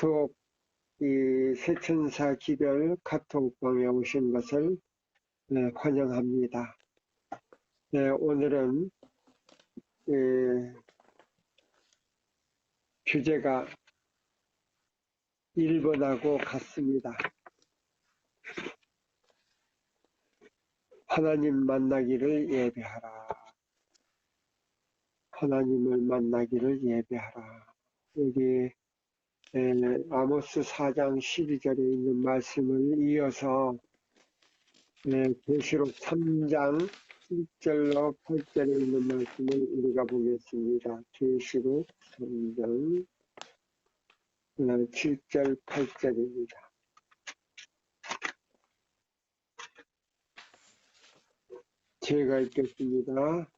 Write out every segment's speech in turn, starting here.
수업 이 세천사 기별 카톡방에 오신 것을 환영합니다. 오늘은 주제가 1번하고 같습니다. 하나님 만나기를 예배하라. 하나님을 만나기를 예배하라. 여기 아모스 4장 12절에 있는 말씀을 이어서 계시록 3장 7절로 8절에 있는 말씀을 우리가 보겠습니다. 계시록 3장 7절 8절입니다. 제가 읽겠습니다.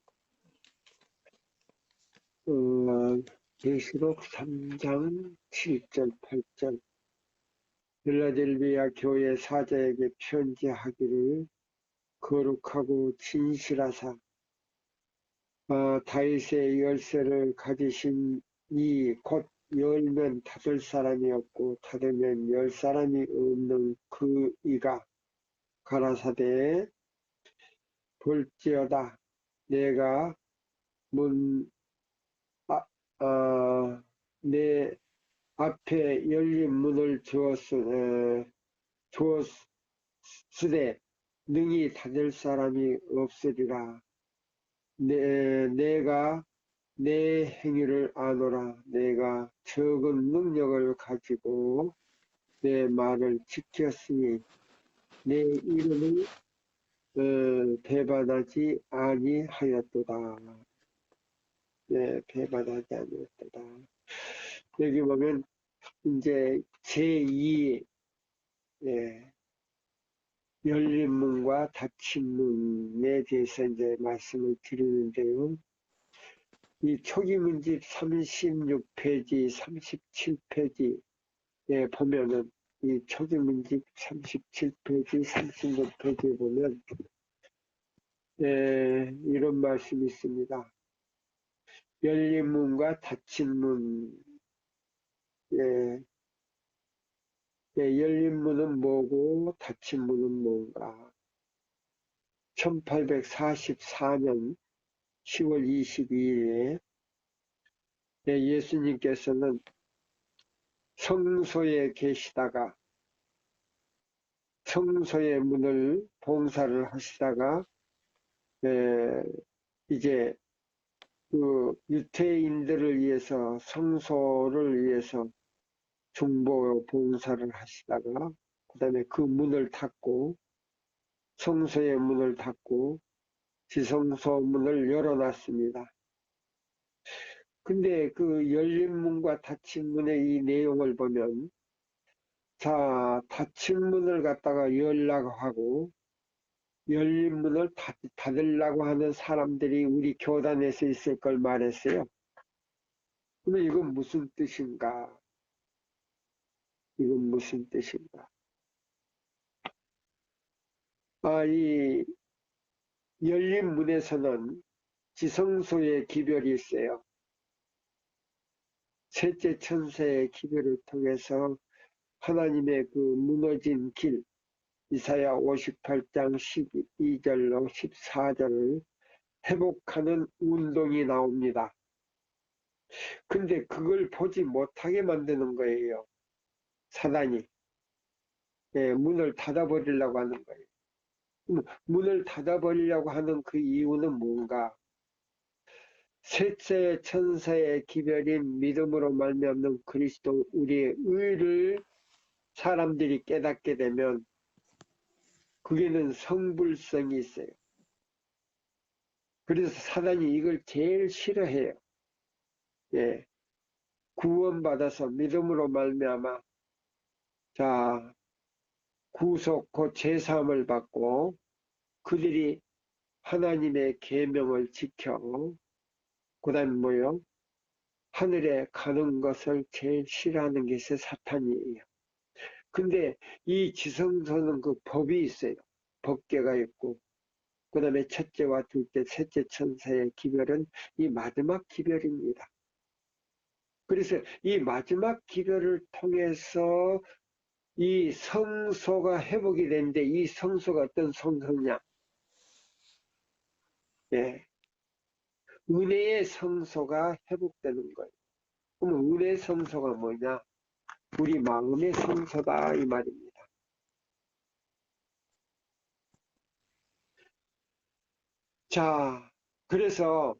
계시록 3장 7절 8절 빌라델비아 교회 사자에게 편지하기를 거룩하고 진실하사 다윗의 열쇠를 가지신 이 곧 열면 닫을 사람이 없고 닫으면 열 사람이 없는 그 이가 가라사대 볼지어다 내가 내 앞에 열린 문을 주었으되 능히 닫을 사람이 없으리라. 내가 내 행위를 아노라. 내가 적은 능력을 가지고 내 말을 지켰으니 내 이름을 배반하지 아니하였도다. 배반하지 아니하였도다. 여기 보면 이제 제2 열린 문과 닫힌 문에 대해서 이제 말씀을 드리는데요. 이 초기문집 36페이지, 37페이지에 보면은 이 초기문집 37페이지, 36페이지에 보면 이런 말씀이 있습니다. 열린 문과 닫힌 문. 열린 문은 뭐고 닫힌 문은 뭔가. 1844년 10월 22일에 예수님께서는 성소에 계시다가 성소의 문을 봉사를 하시다가 이제 그 유태인들을 위해서 성소를 위해서 중보 봉사를 하시다가 그 다음에 그 문을 닫고 성소의 문을 닫고 지성소 문을 열어놨습니다. 근데 그 열린 문과 닫힌 문의 이 내용을 보면 자, 닫힌 문을 갖다가 열라고 하고 열린 문을 닫으려고 하는 사람들이 우리 교단에서 있을 걸 말했어요. 그럼 이건 무슨 뜻인가? 이건 무슨 뜻인가? 이 열린 문에서는 지성소의 기별이 있어요. 셋째 천사의 기별을 통해서 하나님의 그 무너진 길, 이사야 58장 12절로 14절을 회복하는 운동이 나옵니다. 근데 그걸 보지 못하게 만드는 거예요. 사단이. 문을 닫아버리려고 하는 거예요. 문을 닫아버리려고 하는 그 이유는 뭔가? 셋째 천사의 기별인 믿음으로 말미암는 그리스도 우리의 의를 사람들이 깨닫게 되면 그게는 성불성이 있어요. 그래서 사단이 이걸 제일 싫어해요. 구원받아서 믿음으로 말미암아 자 구속 곧 제사함을 받고 그들이 하나님의 계명을 지켜 그 다음에 뭐요? 하늘에 가는 것을 제일 싫어하는 것이 사탄이에요. 근데 이 지성소는 그 법이 있어요. 법궤가 있고 그 다음에 첫째와 둘째, 셋째 천사의 기별은 이 마지막 기별입니다. 그래서 이 마지막 기별을 통해서 이 성소가 회복이 되는데 이 성소가 어떤 성소냐? 예, 은혜의 성소가 회복되는 거예요. 그럼 은혜의 성소가 뭐냐? 우리 마음의 성소다 이 말입니다. 자, 그래서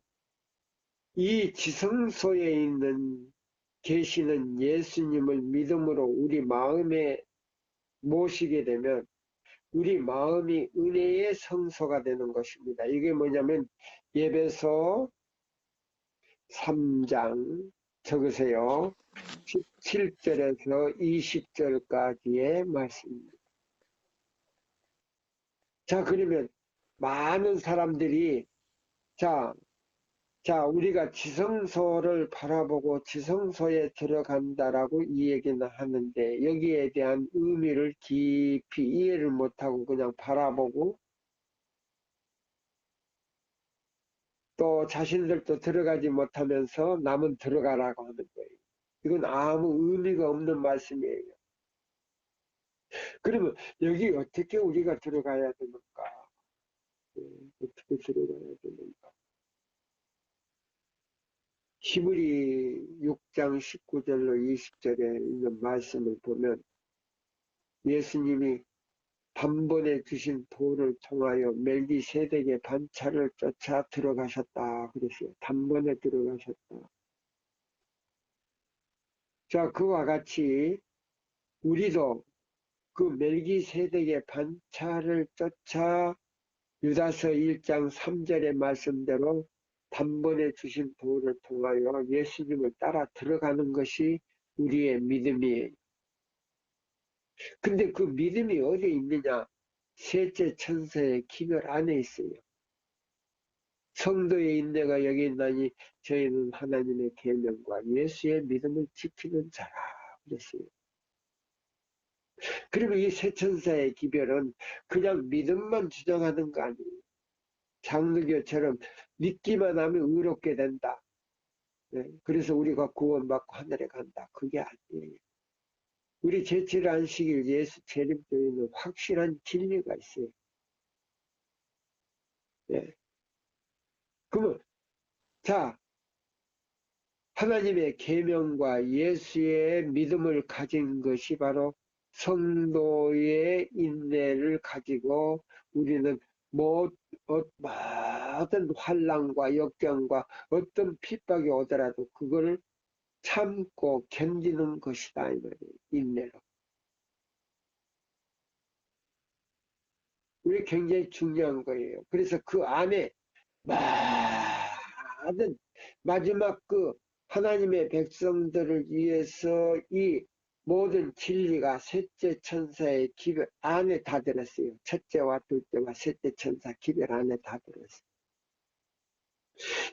이 지성소에 있는 계시는 예수님을 믿음으로 우리 마음에 모시게 되면 우리 마음이 은혜의 성소가 되는 것입니다. 이게 뭐냐면 예배소 3장 적으세요. 17절에서 20절까지의 말씀입니다. 자, 그러면 많은 사람들이 자, 우리가 지성소를 바라보고 지성소에 들어간다라고 이 얘기는 하는데 여기에 대한 의미를 깊이 이해를 못하고 그냥 바라보고 또 자신들도 들어가지 못하면서 남은 들어가라고 하는 거예요. 이건 아무 의미가 없는 말씀이에요. 그러면 여기 어떻게 우리가 들어가야 되는가? 어떻게 들어가야 되는가? 히브리 6장 19절로 20절에 있는 말씀을 보면 예수님이 단번에 주신 도를 통하여 멜기세덱의 반차를 쫓아 들어가셨다 그랬어요. 단번에 들어가셨다. 자, 그와 같이 우리도 그 멜기세덱의 반차를 쫓아 유다서 1장 3절의 말씀대로 단번에 주신 도를 통하여 예수님을 따라 들어가는 것이 우리의 믿음이에요. 근데 그 믿음이 어디에 있느냐? 셋째 천사의 기별 안에 있어요. 성도의 인내가 여기 있나니 저희는 하나님의 계명과 예수의 믿음을 지키는 자라 그랬어요. 그리고 이 세 천사의 기별은 그냥 믿음만 주장하는 거 아니에요. 장로교처럼 믿기만 하면 의롭게 된다. 네. 그래서 우리가 구원받고 하늘에 간다. 그게 아니에요. 우리 제7 안식일 예수 재림교회는 확실한 진리가 있어요. 네. 그러면 자, 하나님의 계명과 예수의 믿음을 가진 것이 바로 성도의 인내를 가지고 우리는 모든 환난과 역경과 어떤 핍박이 오더라도 그걸 참고 견디는 것이다 이 말이에요. 인내로. 우리 굉장히 중요한 거예요. 그래서 그 안에 많은 마지막 그 하나님의 백성들을 위해서 이 모든 진리가 셋째 천사의 기별 안에 다 들었어요. 첫째와 둘째와 셋째 천사 기별 안에 다 들었어요.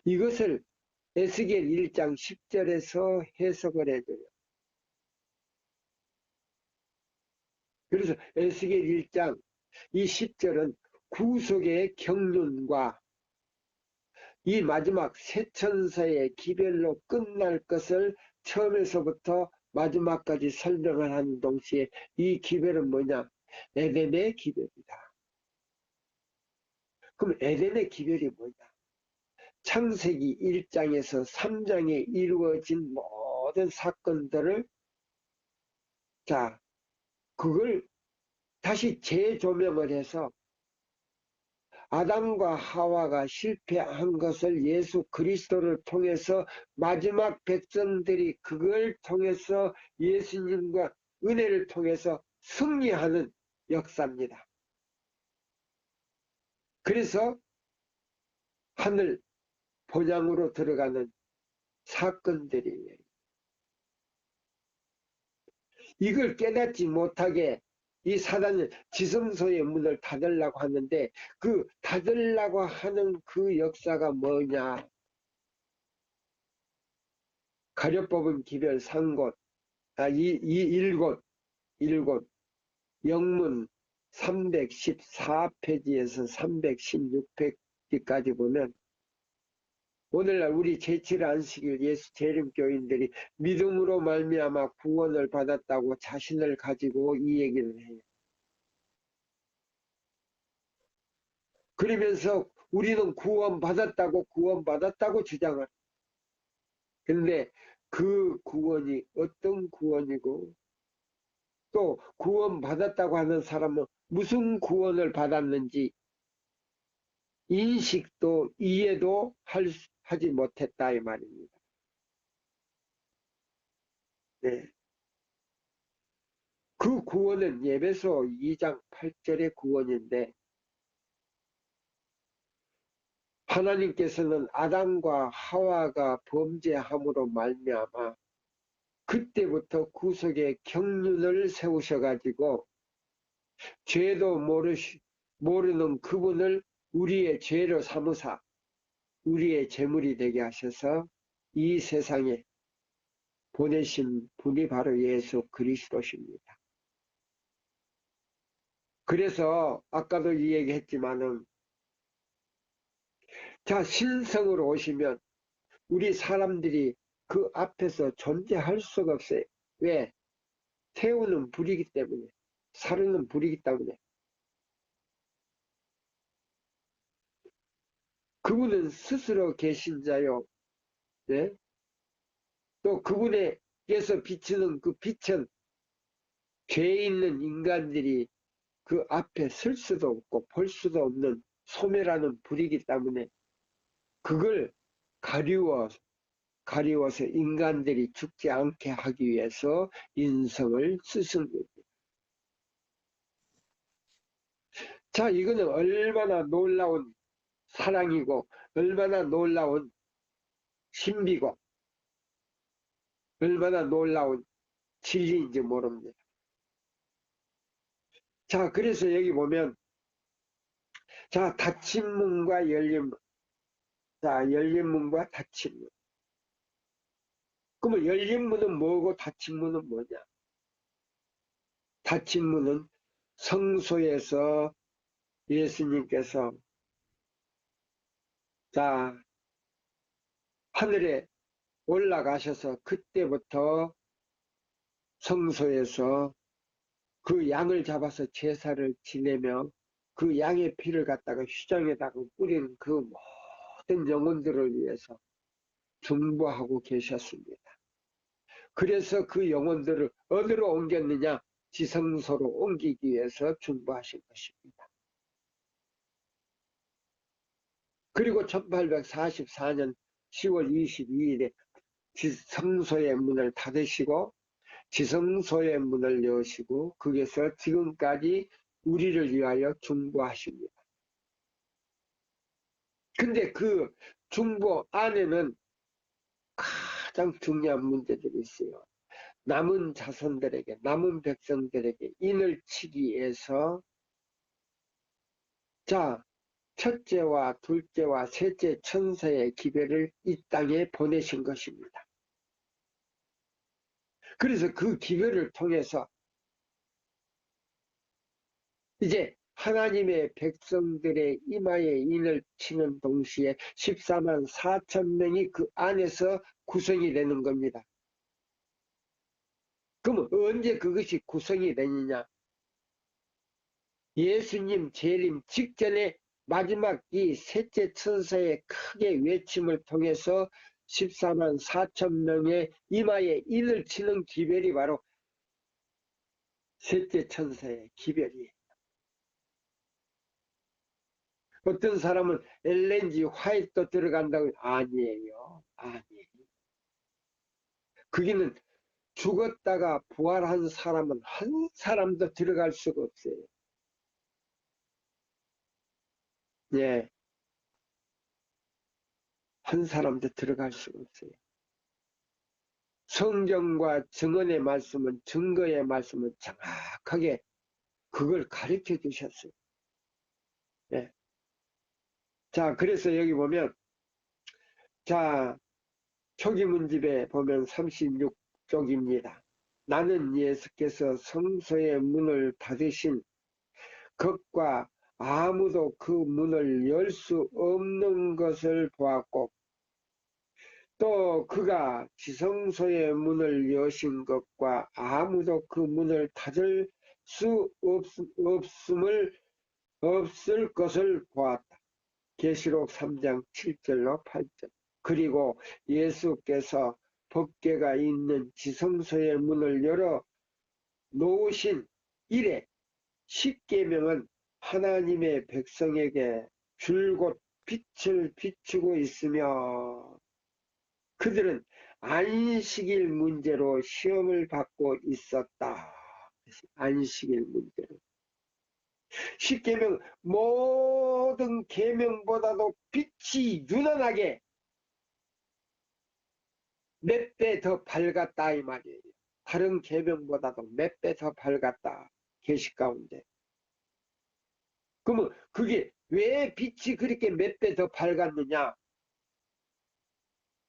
이것을 에스겔 1장 10절에서 해석을 해줘요. 그래서 에스겔 1장 이 10절은 구속의 경륜과 이 마지막 세 천사의 기별로 끝날 것을 처음에서부터 마지막까지 설명을 하는 동시에 이 기별은 뭐냐? 에덴의 기별이다. 그럼 에덴의 기별이 뭐냐? 창세기 1장에서 3장에 이루어진 모든 사건들을 자, 그걸 다시 재조명을 해서 아담과 하와가 실패한 것을 예수 그리스도를 통해서 마지막 백성들이 그걸 통해서 예수님과 은혜를 통해서 승리하는 역사입니다. 그래서 하늘 본향으로 들어가는 사건들이에요. 이걸 깨닫지 못하게 이 사단은 지성소의 문을 닫으려고 하는데 그 닫으려고 하는 그 역사가 뭐냐? 가려뽑은 기별 3곳, 일곳, 영문 314페이지에서 316페이지까지 보면 오늘날 우리 제7 안식일 예수 재림교인들이 믿음으로 말미암아 구원을 받았다고 자신을 가지고 이 얘기를 해요. 그러면서 우리는 구원받았다고 주장을. 근데 그 구원이 어떤 구원이고 또 구원받았다고 하는 사람은 무슨 구원을 받았는지 인식도 이해도 하지 못했다 이 말입니다. 네. 그 구원은 에베소 2장 8절의 구원인데 하나님께서는 아담과 하와가 범죄함으로 말미암아 그때부터 구속의 경륜을 세우셔가지고 죄도 모르는 그분을 우리의 죄로 삼으사 우리의 제물이 되게 하셔서 이 세상에 보내신 분이 바로 예수 그리스도십니다. 그래서 아까도 이 얘기했지만은 자 신성으로 오시면 우리 사람들이 그 앞에서 존재할 수가 없어요. 왜? 태우는 불이기 때문에 사르는 불이기 때문에 그분은 스스로 계신 자요. 네? 또 그분에게서 비치는 그 빛은 죄 있는 인간들이 그 앞에 설 수도 없고 볼 수도 없는 소멸하는 불이기 때문에 그걸 가리워서 인간들이 죽지 않게 하기 위해서 인성을 쓰신 겁니다. 자, 이거는 얼마나 놀라운 사랑이고 얼마나 놀라운 신비고 얼마나 놀라운 진리인지 모릅니다. 자, 그래서 여기 보면 자, 닫힌 문과 열린 문. 자, 열린 문과 닫힌 문. 그러면 열린 문은 뭐고 닫힌 문은 뭐냐? 닫힌 문은 성소에서 예수님께서 자, 하늘에 올라가셔서 그때부터 성소에서 그 양을 잡아서 제사를 지내며 그 양의 피를 갖다가 휘장에다가 뿌린 그 모든 영혼들을 위해서 중보하고 계셨습니다. 그래서 그 영혼들을 어디로 옮겼느냐? 지성소로 옮기기 위해서 중보하신 것입니다. 그리고 1844년 10월 22일에 지성소의 문을 닫으시고 지성소의 문을 여시고 거기서 지금까지 우리를 위하여 중보하십니다. 근데 그 중보 안에는 가장 중요한 문제들이 있어요. 남은 자손들에게, 남은 백성들에게 인을 치기 위해서 자, 첫째와 둘째와 셋째 천사의 기별을 이 땅에 보내신 것입니다. 그래서 그 기별을 통해서 이제 하나님의 백성들의 이마에 인을 치는 동시에 14만 4천 명이 그 안에서 구성이 되는 겁니다. 그럼 언제 그것이 구성이 되느냐? 예수님 재림 직전에 마지막 이 셋째 천사의 크게 외침을 통해서 14만 4천 명의 이마에 인을 치는 기별이 바로 셋째 천사의 기별이에요. 어떤 사람은 엘렌지 화이트도 들어간다고 아니에요. 아니에요. 거기는 죽었다가 부활한 사람은 한 사람도 들어갈 수가 없어요. 예, 한 사람도 들어갈 수가 없어요. 성경과 증언의 말씀은 증거의 말씀은 정확하게 그걸 가르쳐 주셨어요. 예. 자, 그래서 여기 보면 자, 초기문집에 보면 36쪽입니다. 나는 예수께서 성소의 문을 닫으신 것과 아무도 그 문을 열 수 없는 것을 보았고 또 그가 지성소의 문을 여신 것과 아무도 그 문을 닫을 수 없을 것을 보았다. 계시록 3장 7절로 8절. 그리고 예수께서 법궤가 있는 지성소의 문을 열어 놓으신 이래 십계명은 하나님의 백성에게 줄곧 빛을 비추고 있으며 그들은 안식일 문제로 시험을 받고 있었다. 안식일 문제로. 십계명 모든 계명보다도 빛이 유난하게 몇 배 더 밝았다 이 말이에요. 다른 계명보다도 몇 배 더 밝았다. 계시 가운데. 그러면 그게 왜 빛이 그렇게 몇 배 더 밝았느냐?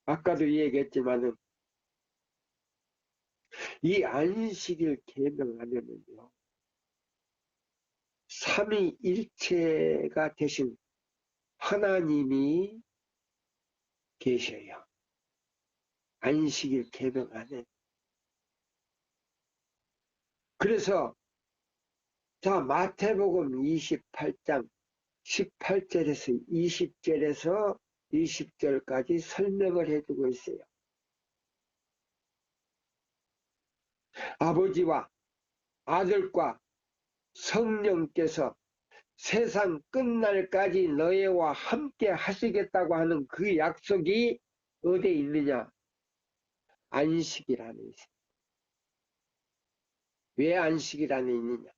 아까도 얘기했지만은 이 안식일 계명 안에는요. 삼위일체가 되신 하나님이 계셔요. 안식일 계명 안에. 그래서 자 마태복음 28장 18절에서 20절에서 20절까지 설명을 해주고 있어요. 아버지와 아들과 성령께서 세상 끝날까지 너희와 함께 하시겠다고 하는 그 약속이 어디에 있느냐? 안식일 안에 있어요. 왜 안식일 안에 있느냐?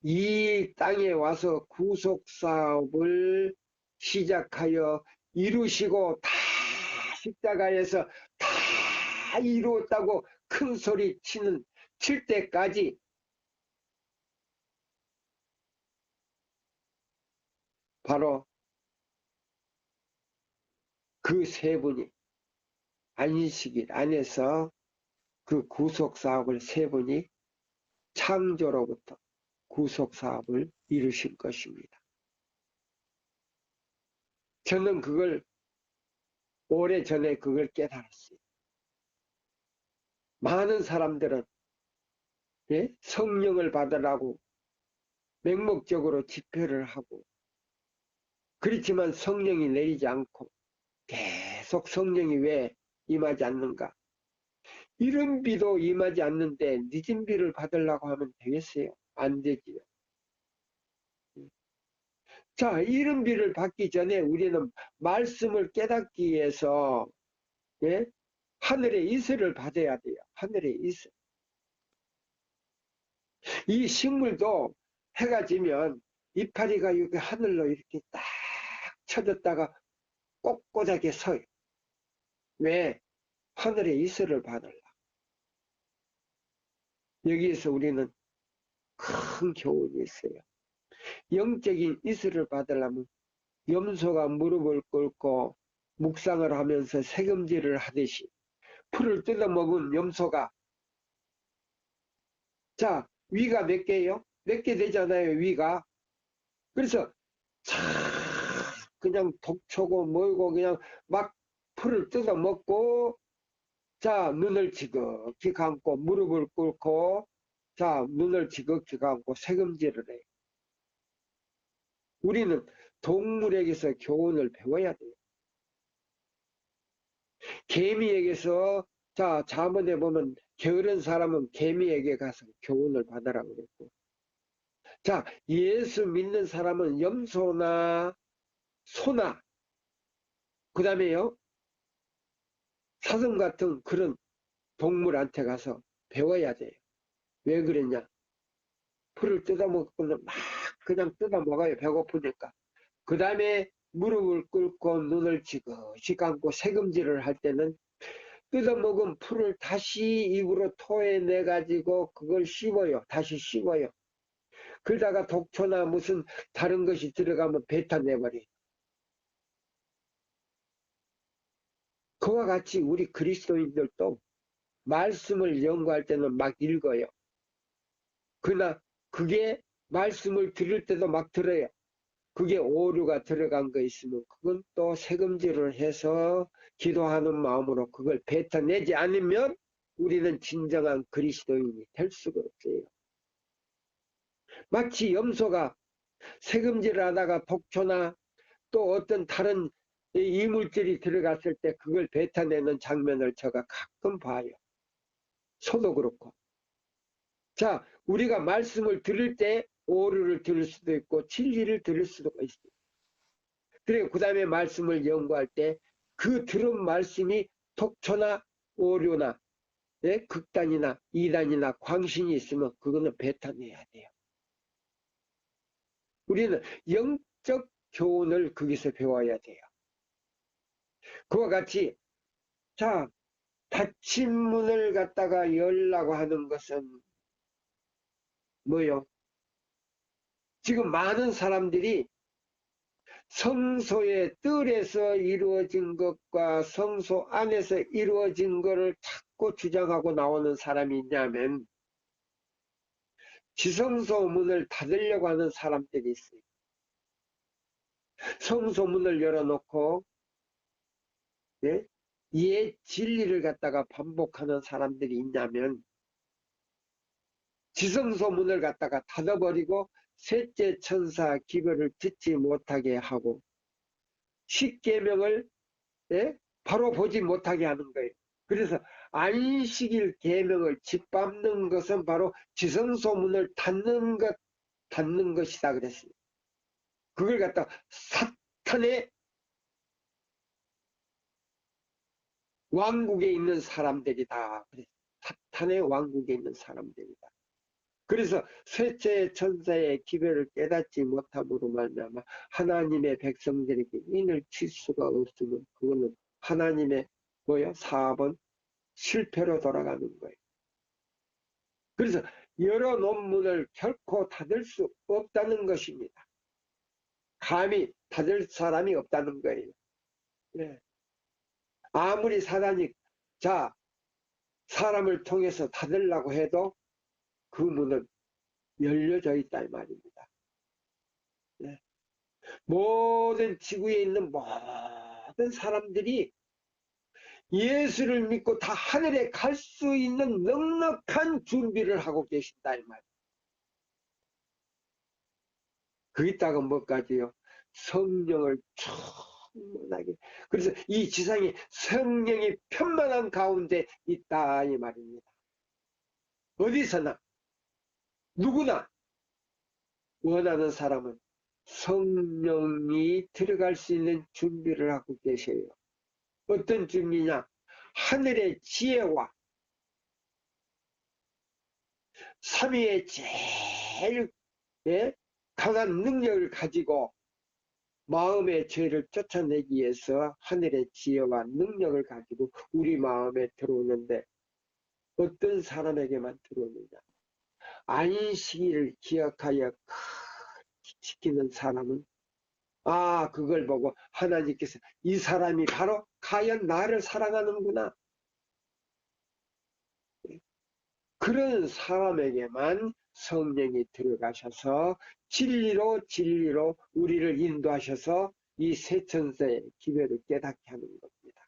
이 땅에 와서 구속사업을 시작하여 이루시고 다 십자가에서 다 이루었다고 큰 소리 칠 때까지 바로 그 세 분이 안식일 안에서 그 구속사업을 세 분이 창조로부터 구속사업을 이루실 것입니다. 저는 그걸 오래전에 그걸 깨달았어요. 많은 사람들은 성령을 받으라고 맹목적으로 집회를 하고 그렇지만 성령이 내리지 않고 계속 성령이 왜 임하지 않는가? 이른 비도 임하지 않는데 늦은 비를 받으려고 하면 되겠어요? 안 되지요. 자, 이른 비를 받기 전에 우리는 말씀을 깨닫기 위해서 하늘의 이슬을 받아야 돼요. 하늘의 이슬. 이 식물도 해가 지면 이파리가 여기 하늘로 이렇게 딱 쳐졌다가 꼿꼿하게 서요. 왜? 하늘의 이슬을 받으려. 여기에서 우리는 큰 교훈이 있어요. 영적인 이슬을 받으려면 염소가 무릎을 꿇고 묵상을 하면서 새금질을 하듯이 풀을 뜯어먹은 염소가 자 위가 몇 개예요? 몇 개 되잖아요 위가. 그래서 그냥 독초고 뭐고 그냥 막 풀을 뜯어먹고 자 눈을 지극히 감고 무릎을 꿇고 자 눈을 지극히 감고 새금질을 해요. 우리는 동물에게서 교훈을 배워야 돼요. 개미에게서 자 잠언에 보면 게으른 사람은 개미에게 가서 교훈을 받으라고 그랬고 자 예수 믿는 사람은 염소나 소나 그 다음에요 사슴 같은 그런 동물한테 가서 배워야 돼요. 왜 그랬냐? 풀을 뜯어먹고는 막 그냥 뜯어먹어요. 배고프니까. 그 다음에 무릎을 꿇고 눈을 지그시 감고 새금질을 할 때는 뜯어먹은 풀을 다시 입으로 토해내가지고 그걸 씹어요. 다시 씹어요. 그러다가 독초나 무슨 다른 것이 들어가면 뱉어내버려요. 그와 같이 우리 그리스도인들도 말씀을 연구할 때는 막 읽어요. 그러나 그게 말씀을 들을 때도 막 들어요. 그게 오류가 들어간 거 있으면 그건 또 세금질을 해서 기도하는 마음으로 그걸 뱉어내지 않으면 우리는 진정한 그리스도인이 될 수가 없어요. 마치 염소가 세금질을 하다가 독초나 또 어떤 다른 이물질이 들어갔을 때 그걸 뱉어내는 장면을 제가 가끔 봐요. 소도 그렇고. 자, 우리가 말씀을 들을 때 오류를 들을 수도 있고 진리를 들을 수도 있어요. 그리고 그 다음에 말씀을 연구할 때 그 들은 말씀이 독초나 오류나 예? 극단이나 이단이나 광신이 있으면 그거는 뱉어내야 돼요. 우리는 영적 교훈을 거기서 배워야 돼요. 그와 같이 자, 닫힌 문을 갖다가 열라고 하는 것은 뭐요? 지금 많은 사람들이 성소의 뜰에서 이루어진 것과 성소 안에서 이루어진 것을 자꾸 주장하고 나오는 사람이 있냐면 지성소 문을 닫으려고 하는 사람들이 있어요. 성소 문을 열어놓고 예? 옛 진리를 갖다가 반복하는 사람들이 있냐면 지성소 문을 갖다가 닫아버리고 셋째 천사 기별을 듣지 못하게 하고 십계명을 예? 바로 보지 못하게 하는 거예요. 그래서 안식일 계명을 짓밟는 것은 바로 지성소문을 닫는 것이다 그랬습니다. 그걸 갖다 사탄의 왕국에 있는 사람들이다. 사탄의 왕국에 있는 사람들이다. 그래서 셋째 천사의 기별을 깨닫지 못함으로 말미암아 하나님의 백성들에게 인을 칠 수가 없으면 그거는 하나님의 사업은 실패로 돌아가는 거예요. 그래서 여러 논문을 결코 닫을 수 없다는 것입니다. 감히 닫을 사람이 없다는 거예요. 네. 아무리 사단이 사람을 통해서 닫으려고 해도 그 문은 열려져 있다 이 말입니다. 네. 모든 지구에 있는 모든 사람들이 예수를 믿고 다 하늘에 갈 수 있는 넉넉한 준비를 하고 계신다 이 말이에요. 거기다가 뭐까지요? 성령을 충만하게. 그래서 이 지상에 성령이 편만한 가운데 있다 이 말입니다. 어디서나 누구나 원하는 사람은 성령이 들어갈 수 있는 준비를 하고 계셔요. 어떤 준비냐? 하늘의 지혜와 삼위의 제일 강한 능력을 가지고 마음의 죄를 쫓아내기 위해서 하늘의 지혜와 능력을 가지고 우리 마음에 들어오는데 어떤 사람에게만 들어오느냐? 안식일을 기억하여 지키는 사람은 그걸 보고 하나님께서 이 사람이 바로 과연 나를 사랑하는구나. 그런 사람에게만 성령이 들어가셔서 진리로 우리를 인도하셔서 이 세천세의 기별을 깨닫게 하는 겁니다.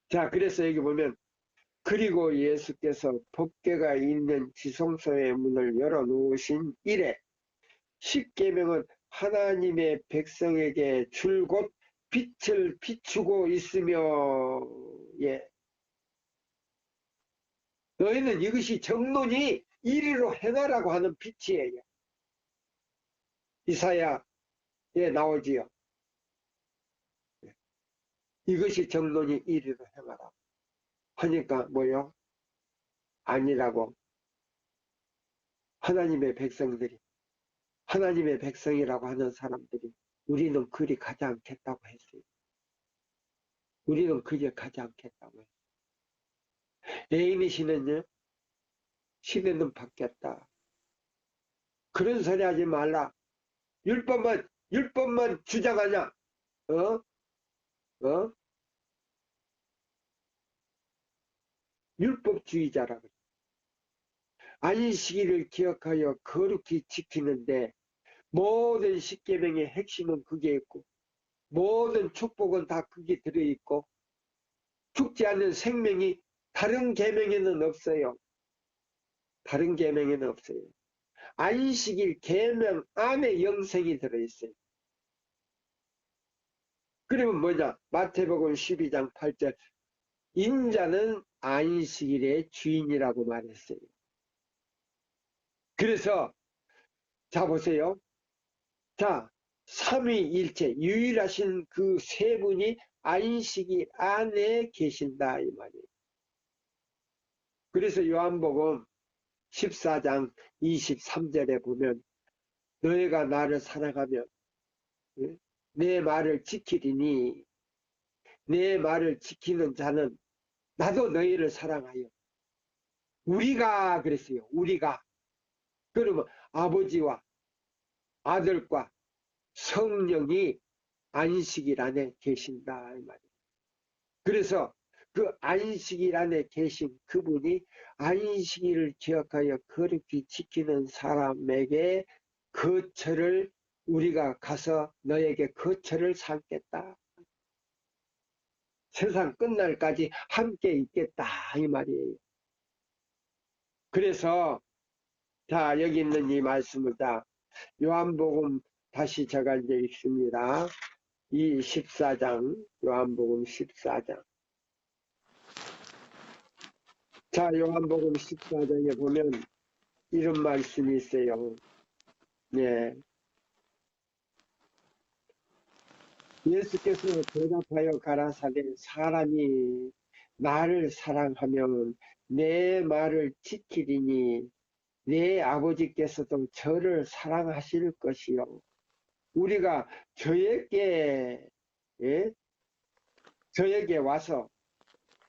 자, 그래서 여기 보면 그리고 예수께서 법궤가 있는 지성소의 문을 열어놓으신 이래 십계명은 하나님의 백성에게 줄곧 빛을 비추고 있으며 너희는 이것이 정론이 이리로 행하라고 하는 빛이에요. 이사야에 나오지요. 이것이 정론이 이리로 행하라. 하니까 뭐요? 아니라고. 하나님의 백성들이, 하나님의 백성이라고 하는 사람들이 우리는 그리 가지 않겠다고 했어요. 우리는 그리 가지 않겠다고 했어요. 애인의 시는요, 시대는 바뀌었다. 그런 소리 하지 말라. 율법만 주장하냐? 율법주의자라고. 안식일을 기억하여 거룩히 지키는데 모든 십계명의 핵심은 그게 있고 모든 축복은 다 그게 들어있고 죽지 않는 생명이 다른 계명에는 없어요. 다른 계명에는 없어요. 안식일 계명 안에 영생이 들어있어요. 그러면 뭐냐? 마태복음 12장 8절 인자는 안식일의 주인이라고 말했어요. 그래서 자 보세요. 자 삼위일체 유일하신 그 세 분이 안식일 안에 계신다 이 말이에요. 그래서 요한복음 14장 23절에 보면 너희가 나를 사랑하면 내 말을 지키리니 내 말을 지키는 자는 나도 너희를 사랑하여 우리가 그랬어요. 우리가 그러면 아버지와 아들과 성령이 안식일 안에 계신다 이 말이에요. 그래서 그 안식일 안에 계신 그분이 안식일을 기억하여 거룩히 지키는 사람에게 거처를 우리가 가서 너에게 거처를 삼겠다. 세상 끝날까지 함께 있겠다 이 말이에요. 그래서 자 여기 있는 이 말씀을 다 요한복음 다시 제가 이제 읽습니다. 이 14장 요한복음 14장 자 요한복음 14장에 보면 이런 말씀이 있어요. 네. 예수께서 대답하여 가라사대 사람이 나를 사랑하면 내 말을 지키리니 내 아버지께서도 저를 사랑하실 것이요 우리가 저에게 와서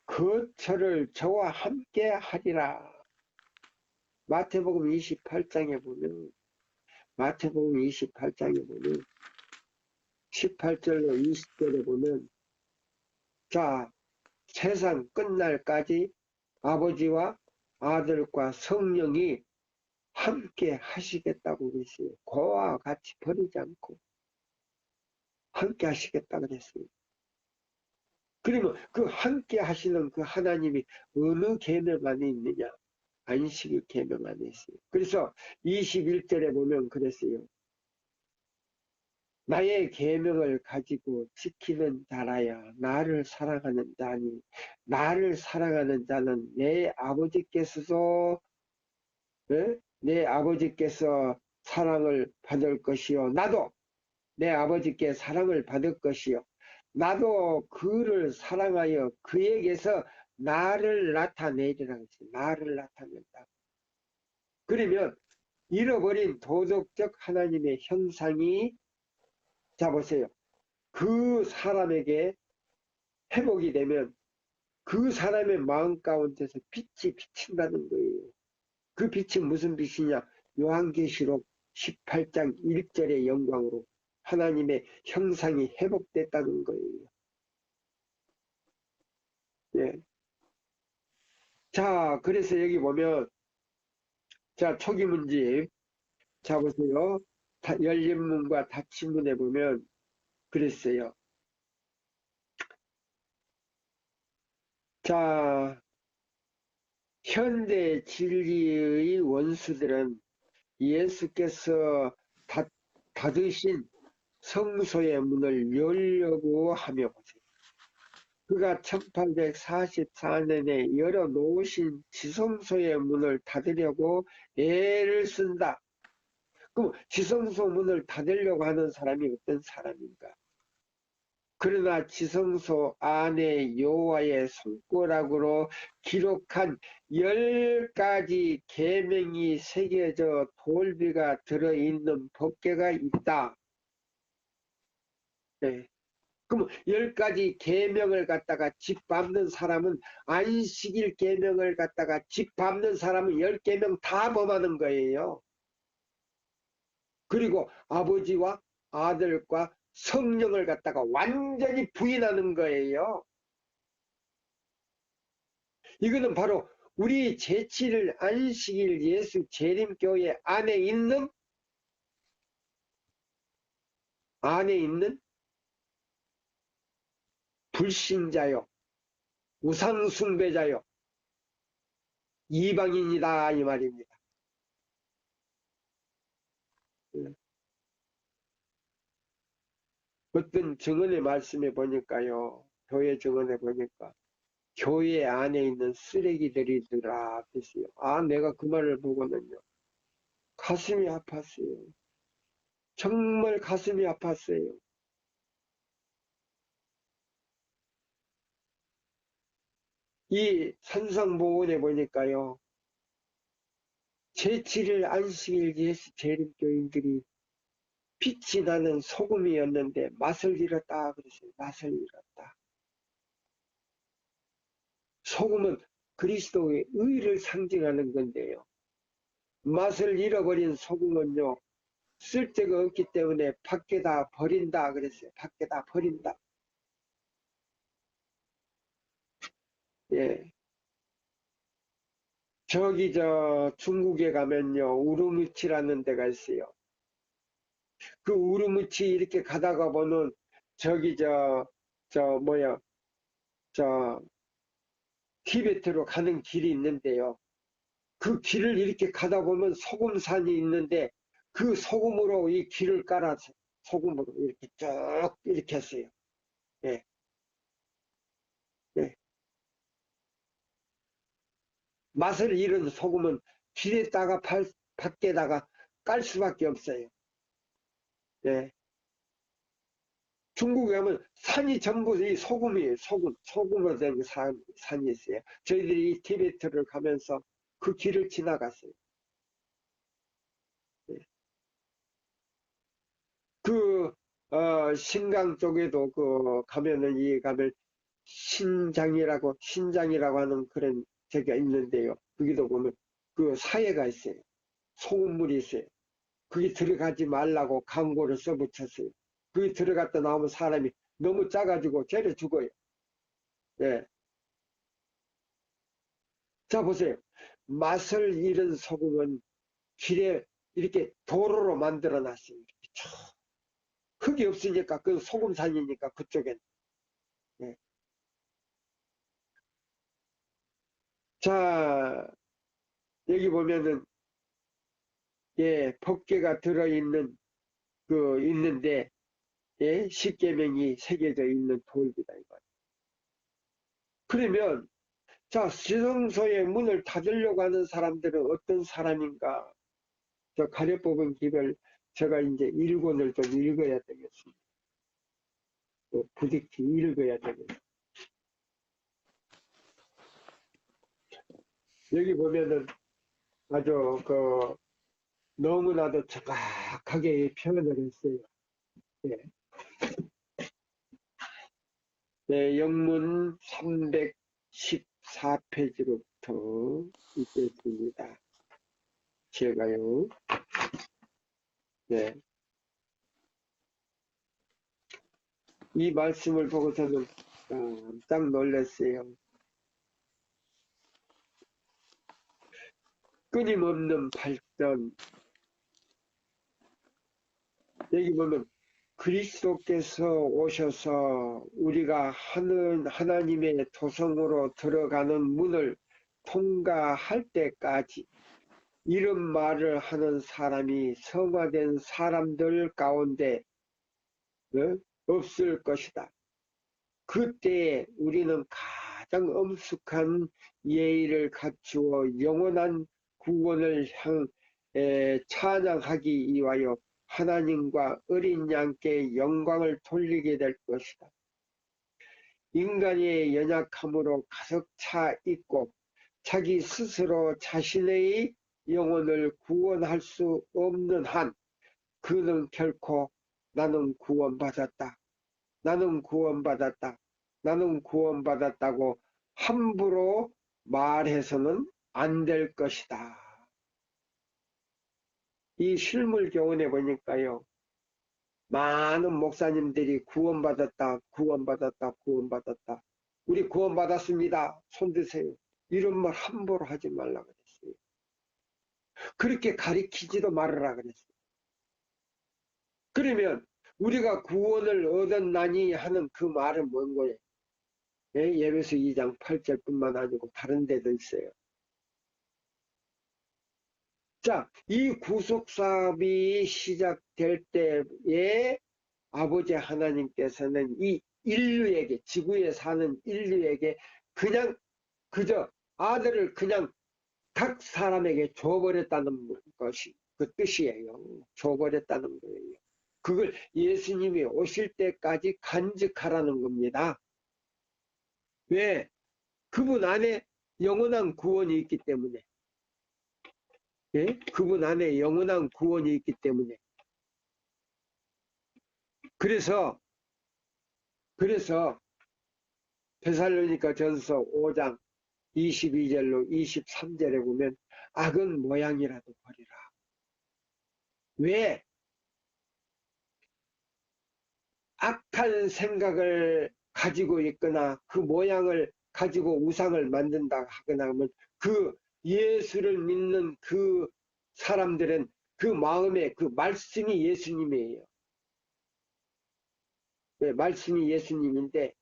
거처를 저와 함께 하리라. 마태복음 28장에 보면 18절로 20절에 보면 자 세상 끝날까지 아버지와 아들과 성령이 함께 하시겠다고 그랬어요. 그와 같이 버리지 않고 함께 하시겠다고 그랬어요. 그러면 그 함께 하시는 그 하나님이 어느 계명 안에 있느냐? 안식일 계명 안에 있어요. 그래서 21절에 보면 그랬어요. 나의 계명을 가지고 지키는 자라야 나를 사랑하는 자니 나를 사랑하는 자는 내 아버지께서도 내 아버지께서 사랑을 받을 것이요 나도 내 아버지께 사랑을 받을 것이요 나도 그를 사랑하여 그에게서 나를 나타내리라 했어요. 나를 나타낸다. 그러면 잃어버린 도덕적 하나님의 형상이 자 보세요. 그 사람에게 회복이 되면 그 사람의 마음 가운데서 빛이 비친다는 거예요. 그 빛이 무슨 빛이냐? 요한계시록 18장 1절의 영광으로 하나님의 형상이 회복됐다는 거예요. 예. 자, 그래서 여기 보면 자, 초기 문집 자 보세요. 열린 문과 닫힌 문에 보면 그랬어요. 자, 현대 진리의 원수들은 예수께서 닫으신 성소의 문을 열려고 하며 보세요. 그가 1844년에 열어놓으신 지성소의 문을 닫으려고 애를 쓴다. 그럼 지성소 문을 닫으려고 하는 사람이 어떤 사람인가? 그러나 지성소 안에 여호와의 손가락으로 기록한 10가지 계명이 새겨져 돌비가 들어있는 법궤가 있다. 네. 그럼 10가지 계명을 갖다가 집 밟는 사람은 안식일 계명을 갖다가 집 밟는 사람은 10계명 다 범하는 거예요. 그리고 아버지와 아들과 성령을 갖다가 완전히 부인하는 거예요. 이거는 바로 우리 제7일 안식일 예수 재림교회 안에 있는 불신자요, 우상숭배자요, 이방인이다 이 말입니다. 어떤 증언의 말씀에 보니까요, 교회 증언에 보니까 교회 안에 있는 쓰레기들이더라 그랬어요. 아, 내가 그 말을 보고는요, 가슴이 아팠어요. 정말 가슴이 아팠어요. 이 산상보훈에 보니까요, 제7일 안식일 예수 재림교인들이 빛이 나는 소금이었는데 맛을 잃었다 그랬어요. 맛을 잃었다. 소금은 그리스도의 의를 상징하는 건데요. 맛을 잃어버린 소금은요, 쓸데가 없기 때문에 밖에다 버린다 그랬어요. 밖에다 버린다. 예. 저기 중국에 가면요, 우르무치라는 데가 있어요. 그 우르무치 이렇게 가다가 보면 저기 뭐야, 저 티베트로 가는 길이 있는데요. 그 길을 이렇게 가다 보면 소금산이 있는데 그 소금으로 이 길을 깔아서 소금으로 이렇게 쭉 이렇게 했어요. 예, 예. 맛을 잃은 소금은 길에다가 밖에다가 깔 수밖에 없어요. 예. 중국에 가면 산이 전부 이 소금이에요. 소금으로 된 산이 있어요. 저희들이 이 티베트를 가면서 그 길을 지나갔어요. 예. 그 신강 쪽에도 가면은 가면 신장이라고 하는 그런 데가 있는데요. 거기도 보면 그 사회가 있어요. 소금물이 있어요. 거기 들어가지 말라고 광고를 써붙였어요. 거기 들어갔다 나오면 사람이 너무 짜가지고 죄를 죽어요. 예. 자, 보세요. 맛을 잃은 소금은 길에 이렇게 도로로 만들어 놨어요. 흙이 없으니까 그 소금산이니까 그쪽엔. 예. 자, 여기 보면은 예, 법궤가 들어있는 있는데 예, 십계명이 새겨져 있는 돌이다 이거. 그러면 자, 지성소의 문을 닫으려고 하는 사람들은 어떤 사람인가? 저 가려 뽑은 길을 제가 이제 일권을 좀 읽어야 되겠습니다. 부득이 읽어야 되겠습니다. 여기 보면은 아주 너무나도 정확하게 표현을 했어요. 예. 네, 영문 314페이지로부터 읽겠습니다. 제가요. 네. 이 말씀을 보고서는 깜짝 놀랐어요. 끊임없는 발전. 여기 보면 그리스도께서 오셔서 우리가 하나님의 도성으로 들어가는 문을 통과할 때까지 이런 말을 하는 사람이 성화된 사람들 가운데 없을 것이다. 그때에 우리는 가장 엄숙한 예의를 갖추어 영원한 구원을 찬양하기 위하여 하나님과 어린 양께 영광을 돌리게 될 것이다. 인간의 연약함으로 가득 차 있고 자기 스스로 자신의 영혼을 구원할 수 없는 한 그는 결코 나는 구원받았다. 나는 구원받았다. 나는 구원받았다고 함부로 말해서는 안 될 것이다. 이 실물 교훈에 보니까요. 많은 목사님들이 구원받았다. 구원받았다. 구원받았다. 우리 구원받았습니다. 손 드세요. 이런 말 함부로 하지 말라 그랬어요. 그렇게 가리키지도 말으라 그랬어요. 그러면 우리가 구원을 얻었나니 하는 그 말은 뭔 거예요? 예? 에베소 2장 8절뿐만 아니고 다른 데도 있어요. 자, 이 구속사업이 시작될 때에 아버지 하나님께서는 이 인류에게, 지구에 사는 인류에게 그냥 그저 아들을 그냥 각 사람에게 줘버렸다는 것이 그 뜻이에요. 줘버렸다는 거예요. 그걸 예수님이 오실 때까지 간직하라는 겁니다. 왜? 그분 안에 영원한 구원이 있기 때문에. 예? 그분 안에 영원한 구원이 있기 때문에. 그래서 데살로니가 전서 5장 22절로 23절에 보면 악은 모양이라도 버리라. 왜? 악한 생각을 가지고 있거나 그 모양을 가지고 우상을 만든다 하거나 하면 그 예수를 믿는 그 사람들은 그 마음에 그 말씀이 예수님이에요. 네, 말씀이 예수님인데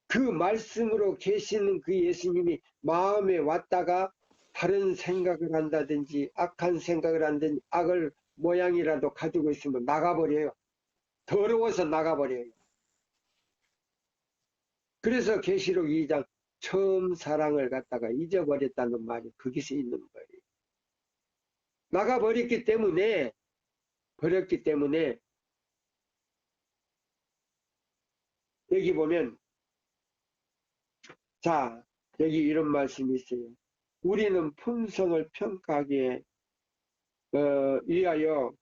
그 말씀으로 계시는 그 예수님이 마음에 왔다가 다른 생각을 한다든지 악한 생각을 한다든지 악을 모양이라도 가지고 있으면 나가버려요. 더러워서 나가버려요. 그래서 계시록 2장 처음 사랑을 갖다가 잊어버렸다는 말이 거기서 있는 거예요. 나가버렸기 때문에 여기 보면 자 여기 이런 말씀이 있어요. 우리는 품성을 평가하기에 위하여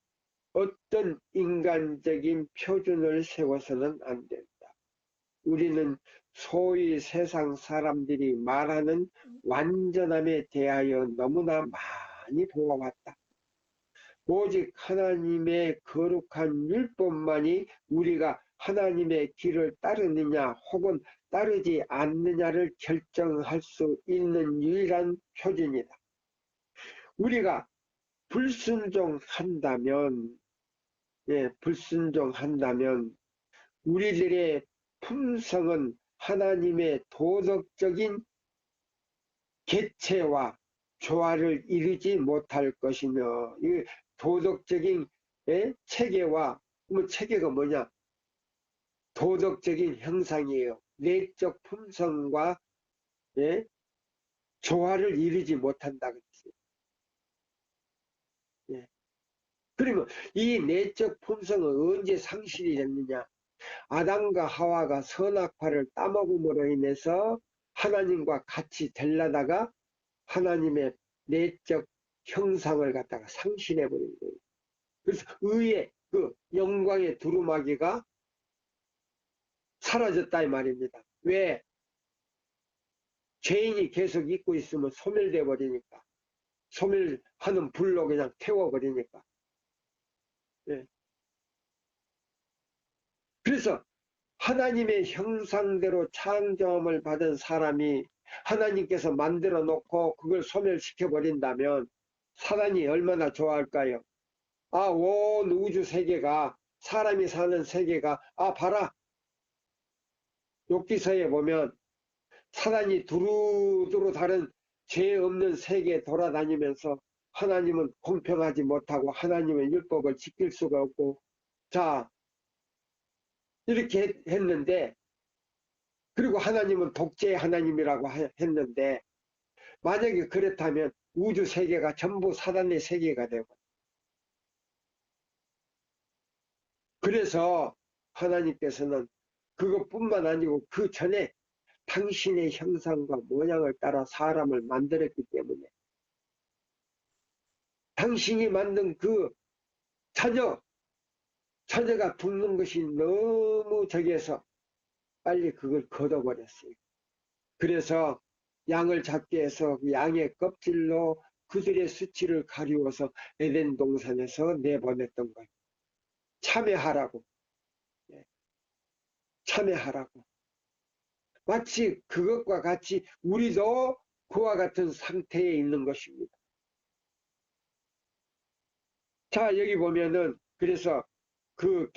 어떤 인간적인 표준을 세워서는 안 된다. 우리는 소위 세상 사람들이 말하는 완전함에 대하여 너무나 많이 보아왔다. 오직 하나님의 거룩한 율법만이 우리가 하나님의 길을 따르느냐 혹은 따르지 않느냐를 결정할 수 있는 유일한 표준이다. 우리가 불순종한다면 우리들의 품성은 하나님의 도덕적인 개체와 조화를 이루지 못할 것이며 이 도덕적인 체계와 체계가 뭐냐? 도덕적인 형상이에요. 내적 품성과 조화를 이루지 못한다 그랬어요. 그러면 이 내적 품성은 언제 상실이 됐느냐? 아담과 하와가 선악과를 따먹음으로 인해서 하나님과 같이 되려다가 하나님의 내적 형상을 갖다가 상실해버린 거예요. 그래서 의의 그 영광의 두루마기가 사라졌다 이 말입니다. 왜? 죄인이 계속 잊고 있으면 소멸돼 버리니까. 소멸하는 불로 그냥 태워버리니까. 예. 그래서 하나님의 형상대로 창조함을 받은 사람이 하나님께서 만들어 놓고 그걸 소멸시켜 버린다면 사단이 얼마나 좋아할까요? 아, 온 우주 세계가 사람이 사는 세계가 봐라. 욥기서에 보면 사단이 두루두루 다른 죄 없는 세계에 돌아다니면서 하나님은 공평하지 못하고 하나님의 율법을 지킬 수가 없고 자 이렇게 했는데 그리고 하나님은 독재 하나님이라고 했는데 만약에 그렇다면 우주 세계가 전부 사단의 세계가 되고 그래서 하나님께서는 그것뿐만 아니고 그 전에 당신의 형상과 모양을 따라 사람을 만들었기 때문에 당신이 만든 그 처녀가 죽는 것이 너무 적해서 빨리 그걸 걷어버렸어요. 그래서 양을 잡게 해서 그 양의 껍질로 그들의 수치를 가리워서 에덴 동산에서 내보냈던 거예요. 참회하라고. 참회하라고. 마치 그것과 같이 우리도 그와 같은 상태에 있는 것입니다. 자, 여기 보면은 그래서 그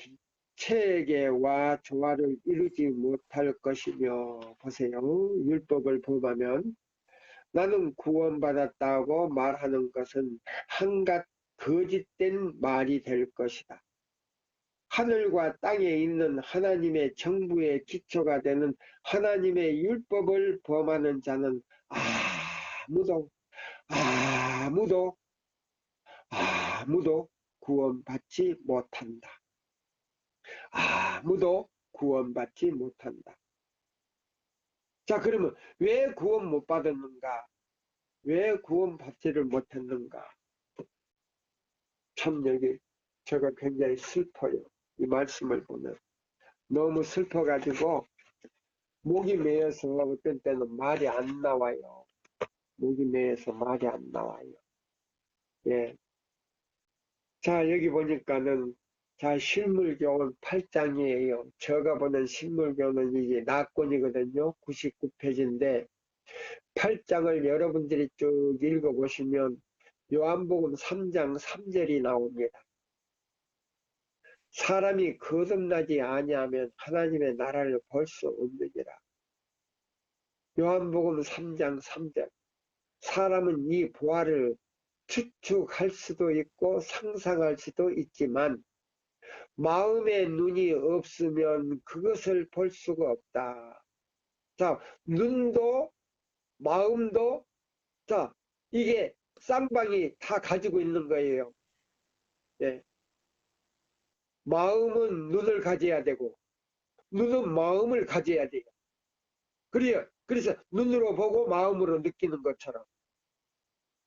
체계와 조화를 이루지 못할 것이며 보세요. 율법을 범하면 나는 구원받았다고 말하는 것은 한갓 거짓된 말이 될 것이다. 하늘과 땅에 있는 하나님의 정부의 기초가 되는 하나님의 율법을 범하는 자는 아무도 아무도 아무도 구원받지 못한다. 아무도 구원받지 못한다. 자, 그러면 왜 구원 못 받았는가? 왜 구원받지를 못했는가? 참 여기 제가 굉장히 슬퍼요. 이 말씀을 보면 너무 슬퍼가지고 목이 메어서 어떤 때는 말이 안 나와요. 목이 메어서 말이 안 나와요. 예. 자, 여기 보니까는 자, 실물교훈 8장이에요. 제가 보는 실물교훈은 이게 낙권이거든요. 99페이지인데 8장을 여러분들이 쭉 읽어보시면 요한복음 3장 3절이 나옵니다. 사람이 거듭나지 아니하면 하나님의 나라를 볼 수 없느니라. 요한복음 3장 3절. 사람은 이 보화를 추측할 수도 있고 상상할 수도 있지만 마음의 눈이 없으면 그것을 볼 수가 없다. 자, 눈도 마음도 자, 이게 쌍방이 다 가지고 있는 거예요. 예. 마음은 눈을 가져야 되고 눈은 마음을 가져야 돼요. 그래서 눈으로 보고 마음으로 느끼는 것처럼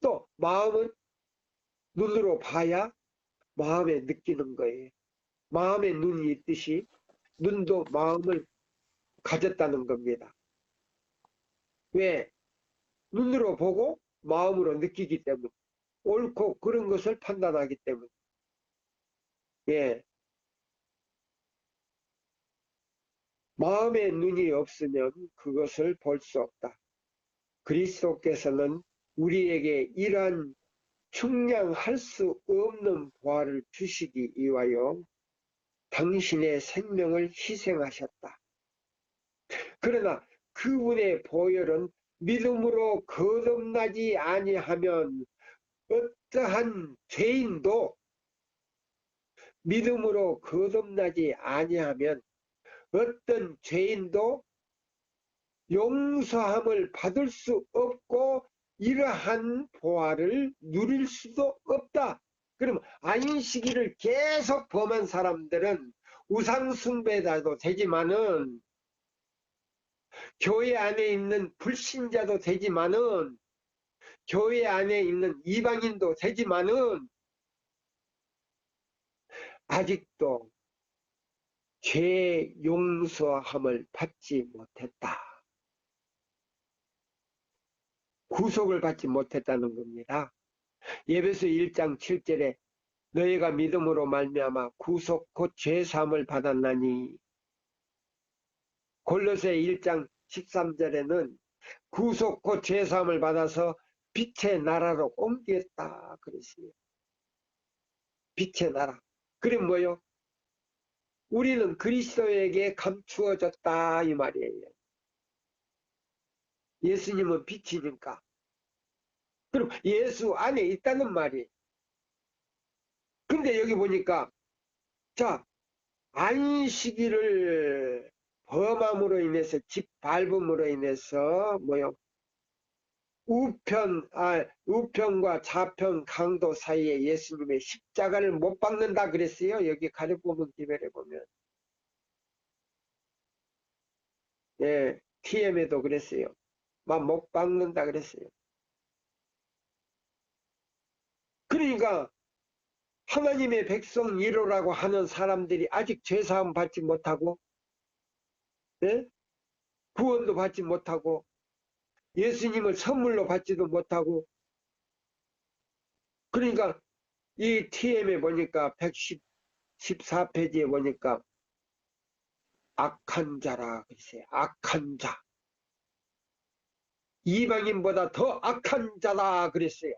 또 마음은 눈으로 봐야 마음에 느끼는 거예요. 마음에 눈이 있듯이 눈도 마음을 가졌다는 겁니다. 왜? 눈으로 보고 마음으로 느끼기 때문에 옳고 그런 것을 판단하기 때문에 예. 마음의 눈이 없으면 그것을 볼 수 없다. 그리스도께서는 우리에게 이러한 측량할 수 없는 보화를 주시기 위하여 당신의 생명을 희생하셨다. 그러나 그분의 보혈은 믿음으로 거듭나지 아니하면 어떠한 죄인도 믿음으로 거듭나지 아니하면 어떤 죄인도 용서함을 받을 수 없고 이러한 보화를 누릴 수도 없다. 그럼 안식일을 계속 범한 사람들은 우상숭배자도 되지만은 교회 안에 있는 불신자도 되지만은 교회 안에 있는 이방인도 되지만은 아직도 죄 용서함을 받지 못했다. 구속을 받지 못했다는 겁니다. 에베소 1장 7절에 너희가 믿음으로 말미암아 구속 곧 죄사함을 받았나니 골로새 1장 13절에는 구속 곧 죄사함을 받아서 빛의 나라로 옮겼다 그랬어요. 빛의 나라. 그럼 뭐요? 우리는 그리스도에게 감추어졌다 이 말이에요. 예수님은 빛이니까. 그럼 예수 안에 있다는 말이에요. 근데 여기 보니까 자, 안식일을 범함으로 인해서 짓밟음으로 인해서 뭐요? 우편과 좌편 강도 사이에 예수님의 십자가를 못 박는다 그랬어요. 여기 가려보면 기별에 보면. 예, TM에도 그랬어요. 막 못 박는다 그랬어요. 그러니까 하나님의 백성 1호라고 하는 사람들이 아직 죄사함 받지 못하고 예? 구원도 받지 못하고 예수님을 선물로 받지도 못하고 그러니까 이 TM에 보니까 114페이지에 보니까 악한 자라 그랬어요. 악한 자. 이방인보다 더 악한 자다 그랬어요.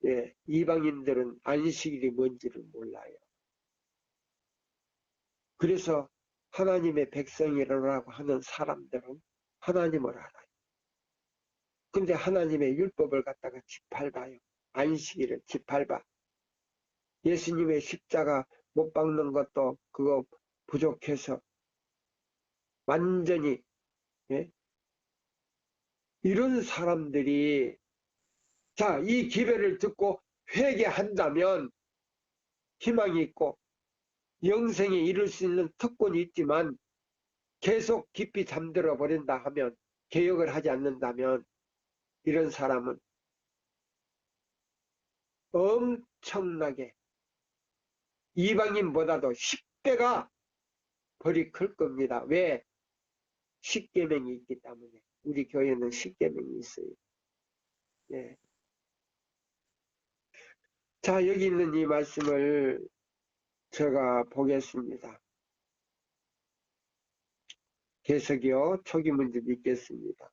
예, 이방인들은 안식일이 뭔지를 몰라요. 그래서 하나님의 백성이라고 하는 사람들은 하나님을 알아요. 근데 하나님의 율법을 갖다가 짓밟아요. 안식일을 짓밟아. 예수님의 십자가 못 박는 것도 그거 부족해서 완전히, 예? 이런 사람들이 자, 이 기회를 듣고 회개한다면 희망이 있고 영생에 이룰 수 있는 특권이 있지만 계속 깊이 잠들어 버린다 하면, 개혁을 하지 않는다면 이런 사람은 엄청나게 이방인보다도 10배가 벌이 클 겁니다. 왜? 십계명이 있기 때문에. 우리 교회는 십계명이 있어요. 예. 자, 여기 있는 이 말씀을 제가 보겠습니다. 계석이요. 초기 문제 읽겠습니다.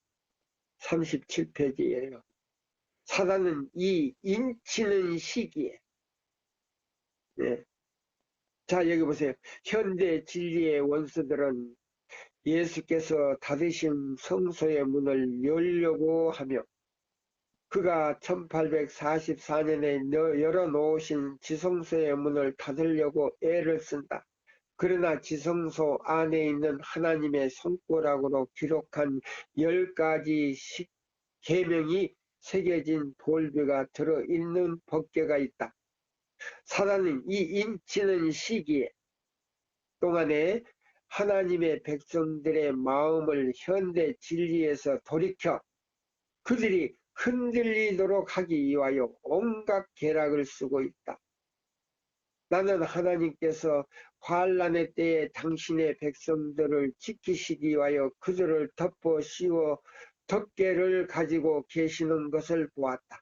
37페이지예요. 사단은 이 인치는 시기에, 예. 자, 여기 보세요. 현대 진리의 원수들은 예수께서 닫으신 성소의 문을 열려고 하며 그가 1844년에 열어놓으신 지성소의 문을 닫으려고 애를 쓴다. 그러나 지성소 안에 있는 하나님의 손가락으로 기록한 10가지 계명이 새겨진 돌비가 들어있는 법궤가 있다. 사단은 이 인치는 시기에 동안에 하나님의 백성들의 마음을 현대 진리에서 돌이켜 그들이 흔들리도록 하기 위하여 온갖 계략을 쓰고 있다. 나는 하나님께서 환난의 때에 당신의 백성들을 지키시기 위하여 그들을 덮어 씌워 덮개를 가지고 계시는 것을 보았다.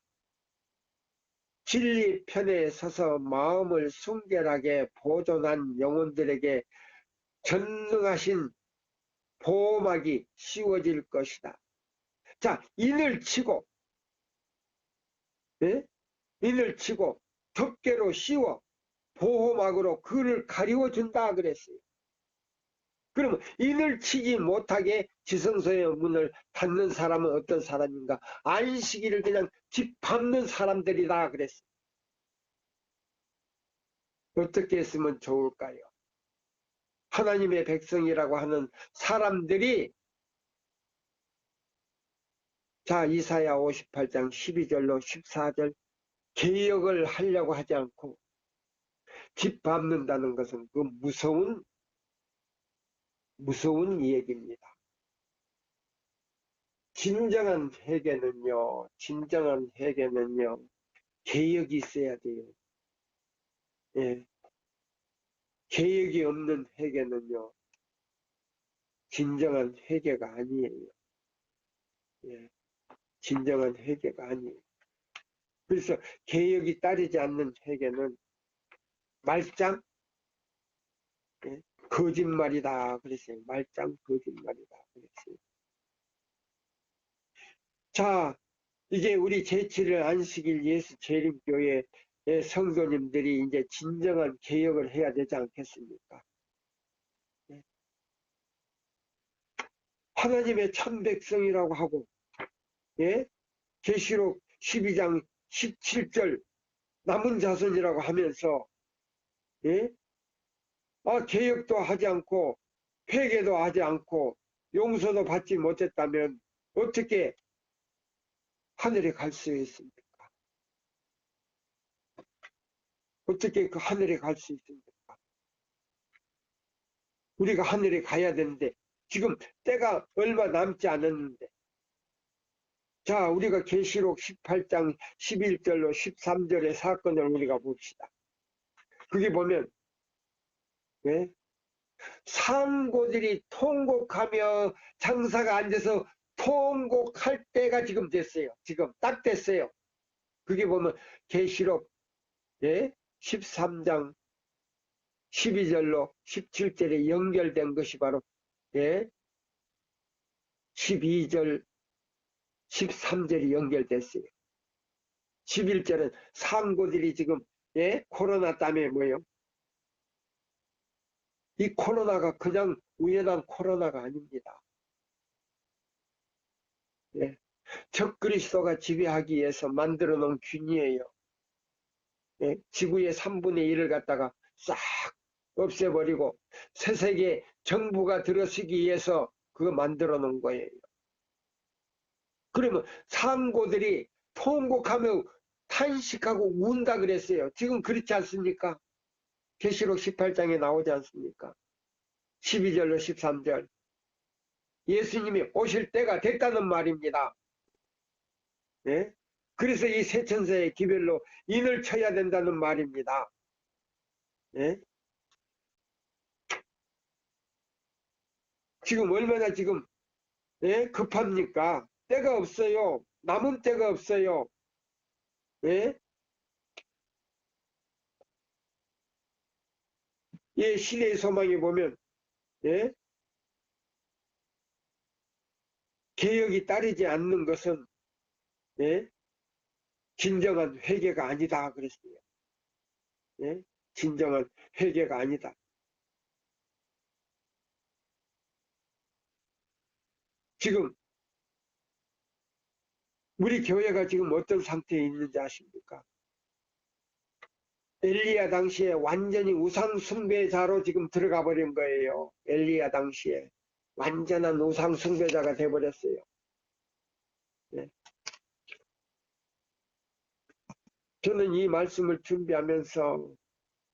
진리 편에 서서 마음을 순결하게 보존한 영혼들에게 전능하신 보호막이 씌워질 것이다. 자, 인을 치고, 예? 인을 치고 덮개로 씌워 보호막으로 그를 가리워준다 그랬어요. 그러면 인을 치지 못하게 지성소의 문을 닫는 사람은 어떤 사람인가? 안식일을 그냥 짓밟는 사람들이다 그랬어요. 어떻게 했으면 좋을까요? 하나님의 백성이라고 하는 사람들이, 자, 이사야 58장 12절로 14절, 개혁을 하려고 하지 않고 짓밟는다는 것은 그 무서운 얘기입니다. 진정한 회개는요, 개혁이 있어야 돼요. 예. 개혁이 없는 회개는요, 진정한 회개가 아니에요. 예. 진정한 회개가 아니에요. 그래서 개혁이 따르지 않는 회개는 말짱, 예? 거짓말이다 그랬어요. 말짱 거짓말이다 그랬어요. 자, 이제 우리 제7일 안식일 예수 재림교회의 성도님들이 이제 진정한 개혁을 해야 되지 않겠습니까? 예? 하나님의 참백성이라고 하고, 예? 계시록 12장 17절 남은 자손이라고 하면서, 예? 개혁도 하지 않고 회개도 하지 않고 용서도 받지 못했다면 어떻게 하늘에 갈 수 있습니까? 어떻게 그 하늘에 갈 수 있습니까? 우리가 하늘에 가야 되는데 지금 때가 얼마 남지 않았는데, 자, 우리가 계시록 18장 11절로 13절의 사건을 우리가 봅시다. 그게 보면, 네? 상고들이 통곡하며 장사가 앉아서 통곡할 때가 지금 됐어요. 지금 딱 됐어요. 그게 보면 계시록, 예? 13장 12절로 17절에 연결된 것이 바로 예, 12절, 13절이 연결됐어요. 11절은 상고들이 지금, 예, 코로나 때문에 뭐예요? 이 코로나가 그냥 우연한 코로나가 아닙니다. 예, 적그리스도가 지배하기 위해서 만들어 놓은 균이에요. 예, 지구의 3분의 1을 갖다가 싹 없애버리고 세세계 정부가 들어서기 위해서 그거 만들어 놓은 거예요. 그러면 상고들이 통곡하며 탄식하고 운다 그랬어요. 지금 그렇지 않습니까? 계시록 18장에 나오지 않습니까? 12절로 13절. 예수님이 오실 때가 됐다는 말입니다. 예? 그래서 이 세천세의 기별로 인을 쳐야 된다는 말입니다. 예? 지금 얼마나 지금, 예? 급합니까? 때가 없어요. 남은 때가 없어요. 예? 예, 시대의 소망에 보면, 예? 개혁이 따르지 않는 것은, 예? 진정한 회개가 아니다. 그랬어요. 예? 진정한 회개가 아니다. 지금, 우리 교회가 지금 어떤 상태에 있는지 아십니까? 엘리야 당시에 완전히 우상 숭배자로 지금 들어가 버린 거예요. 엘리야 당시에. 완전한 우상 숭배자가 돼버렸어요. 네. 저는 이 말씀을 준비하면서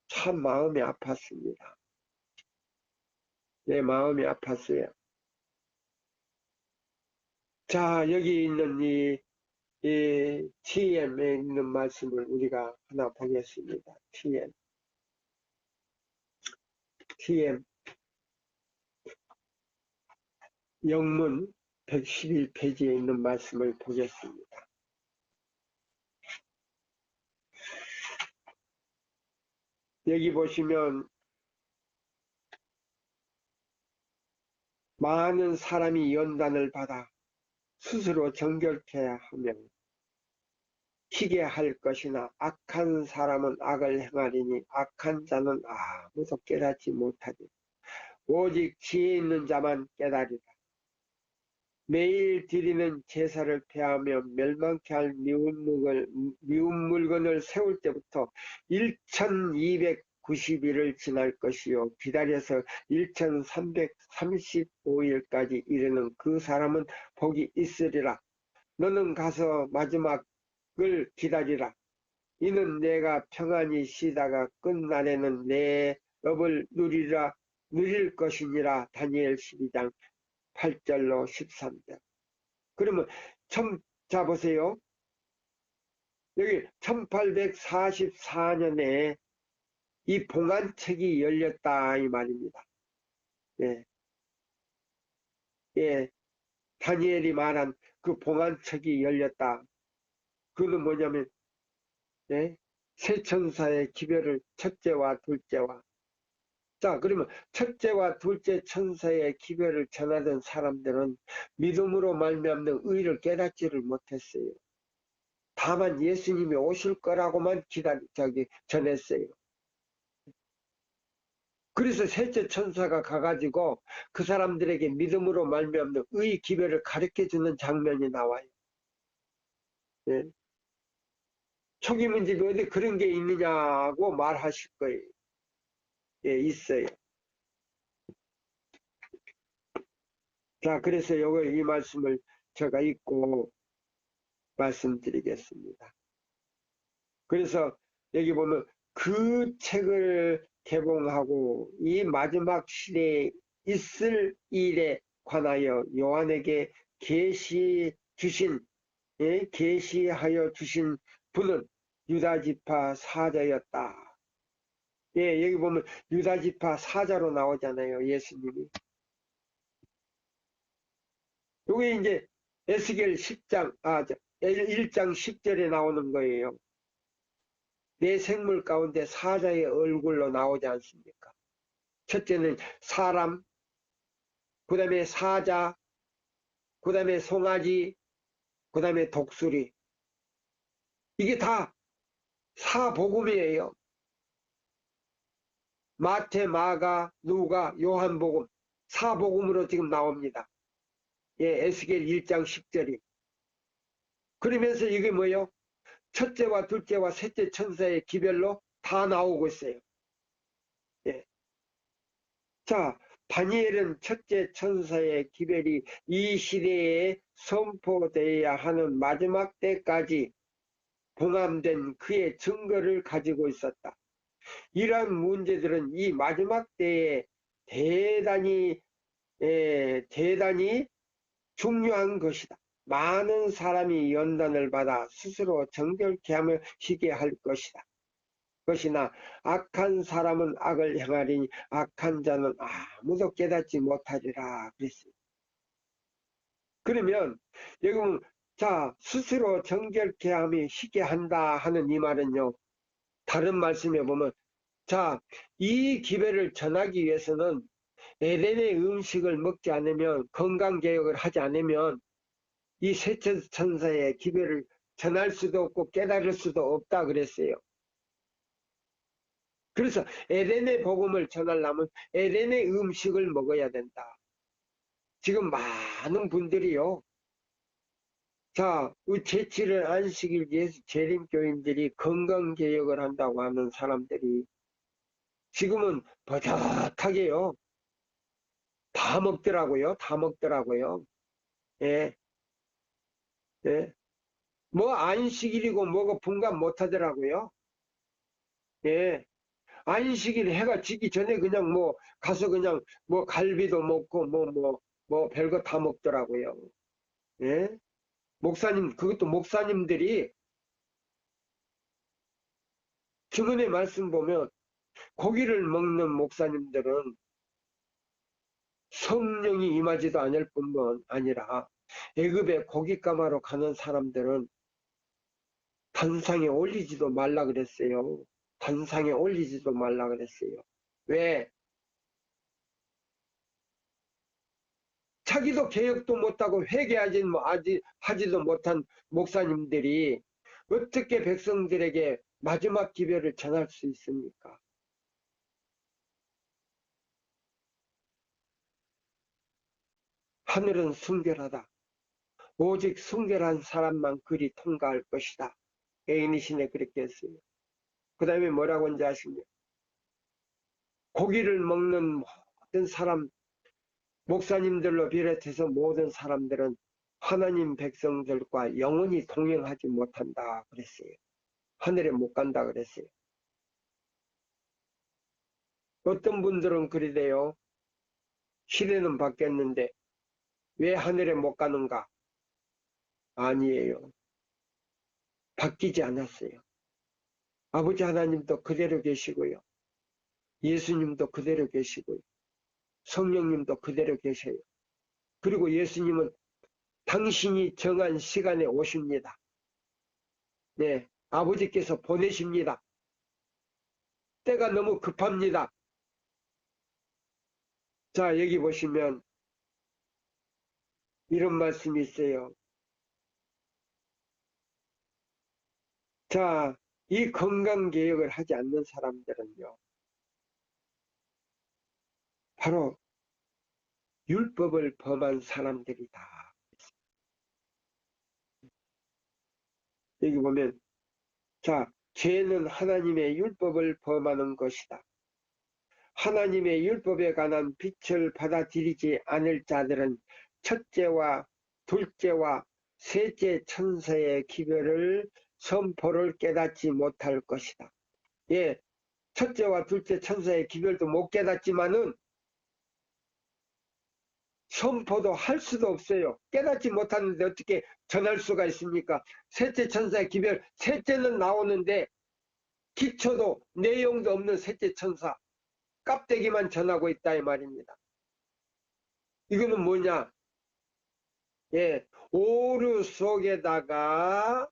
참 마음이 아팠습니다. 내 마음이 아팠어요. 자, 여기 있는 이 TM에 있는 말씀을 우리가 하나 보겠습니다. TM 영문 111페이지에 있는 말씀을 보겠습니다. 여기 보시면 많은 사람이 연단을 받아 스스로 정결케 하며 희게 할 것이나 악한 사람은 악을 행하리니 악한 자는 아무도 깨닫지 못하리. 오직 지혜 있는 자만 깨달으리라. 매일 드리는 제사를 폐하며 멸망케 할 미운 물건을 세울 때부터 1290일을 지날 것이요 기다려서 1335일까지 이르는 그 사람은 복이 있으리라. 너는 가서 마지막을 기다리라. 이는 내가 평안히 쉬다가 끝날에는 내 업을 누릴 것이니라. 다니엘 12장 8절로 13절. 그러면 자 보세요. 여기 1844년에 이 봉안책이 열렸다 이 말입니다. 예, 예, 다니엘이 말한 그 봉안책이 열렸다. 그는 뭐냐면 예, 세 천사의 기별을 첫째와 둘째와 자 그러면 첫째와 둘째 천사의 기별을 전하던 사람들은 믿음으로 말미암는 의를 깨닫지를 못했어요. 다만 예수님이 오실 거라고만 전했어요. 그래서 셋째 천사가 가가지고 그 사람들에게 믿음으로 말미암는 의 기별을 가르쳐주는 장면이 나와요. 예. 초기 문집에 어디 그런 게 있느냐고 말하실 거예요. 예, 있어요. 자, 그래서 이 말씀을 제가 읽고 말씀드리겠습니다. 그래서 여기 보면 그 책을 개봉하고 이 마지막 시대에 있을 일에 관하여 요한에게 계시하여 주신 분은 유다지파 사자였다. 예, 여기 보면 유다지파 사자로 나오잖아요, 예수님이. 여기 이제 에스겔 10장, 1장 10절에 나오는 거예요. 내 생물 가운데 사자의 얼굴로 나오지 않습니까? 첫째는 사람, 그 다음에 사자, 그 다음에 송아지, 그 다음에 독수리. 이게 다 사복음이에요. 마태, 마가, 누가, 요한복음. 사복음으로 지금 나옵니다. 예, 에스겔 1장 10절이. 그러면서 이게 뭐예요? 첫째와 둘째와 셋째 천사의 기별로 다 나오고 있어요. 예. 자, 다니엘은 첫째 천사의 기별이 이 시대에 선포되어야 하는 마지막 때까지 봉함된 그의 증거를 가지고 있었다. 이러한 문제들은 이 마지막 때에 대단히 중요한 것이다. 많은 사람이 연단을 받아 스스로 정결케 하며 희게 할 것이다. 것이나 악한 사람은 악을 행하리니 악한 자는 아무도 깨닫지 못하리라 그랬습니다. 그러면 여기 보면 자 스스로 정결케 하며 희게 한다 하는 이 말은요. 다른 말씀에 보면 자 이 기별을 전하기 위해서는 에덴의 음식을 먹지 않으면 건강개혁을 하지 않으면 이 셋째 천사의 기별을 전할 수도 없고 깨달을 수도 없다 그랬어요. 그래서 에덴의 복음을 전하려면 에덴의 음식을 먹어야 된다. 지금 많은 분들이요. 자, 제7일 안식일 예수 재림교인들이 건강개혁을 한다고 하는 사람들이 지금은 버젓하게요. 다 먹더라고요. 다 먹더라고요. 예, 예. 뭐 안식일이고 뭐고 분간 못 하더라고요. 예. 안식일 해가 지기 전에 그냥 뭐 가서 그냥 뭐 갈비도 먹고 뭐 별거 다 먹더라고요. 예? 목사님, 그것도 목사님들이 주문의 말씀 보면 고기를 먹는 목사님들은 성령이 임하지도 않을 뿐만 아니라 애굽에 고깃가마로 가는 사람들은 단상에 올리지도 말라 그랬어요. 단상에 올리지도 말라 그랬어요. 왜? 자기도 개혁도 못하고 하지도 못한 목사님들이 어떻게 백성들에게 마지막 기별을 전할 수 있습니까? 하늘은 순결하다. 오직 순결한 사람만 그리 통과할 것이다. 에이니신에 그렇게 했어요. 그 다음에 뭐라고 하는지 아십니까? 고기를 먹는 모든 사람, 목사님들로 비롯해서 모든 사람들은 하나님 백성들과 영원히 동행하지 못한다 그랬어요. 하늘에 못 간다 그랬어요. 어떤 분들은 그러대요. 시대는 바뀌었는데 왜 하늘에 못 가는가? 아니에요. 바뀌지 않았어요. 아버지 하나님도 그대로 계시고요. 예수님도 그대로 계시고요. 성령님도 그대로 계셔요. 그리고 예수님은 당신이 정한 시간에 오십니다. 네, 아버지께서 보내십니다. 때가 너무 급합니다. 자, 여기 보시면 이런 말씀이 있어요. 자, 이 건강개혁을 하지 않는 사람들은요. 바로 율법을 범한 사람들이다. 여기 보면 자, 죄는 하나님의 율법을 범하는 것이다. 하나님의 율법에 관한 빛을 받아들이지 않을 자들은 첫째와 둘째와 셋째 천사의 기별을 선포를 깨닫지 못할 것이다. 예, 첫째와 둘째 천사의 기별도 못 깨닫지만은 선포도 할 수도 없어요. 깨닫지 못하는데 어떻게 전할 수가 있습니까? 셋째 천사의 기별, 셋째는 나오는데 기초도 내용도 없는 셋째 천사, 껍데기만 전하고 있다 이 말입니다. 이거는 뭐냐? 예, 오류 속에다가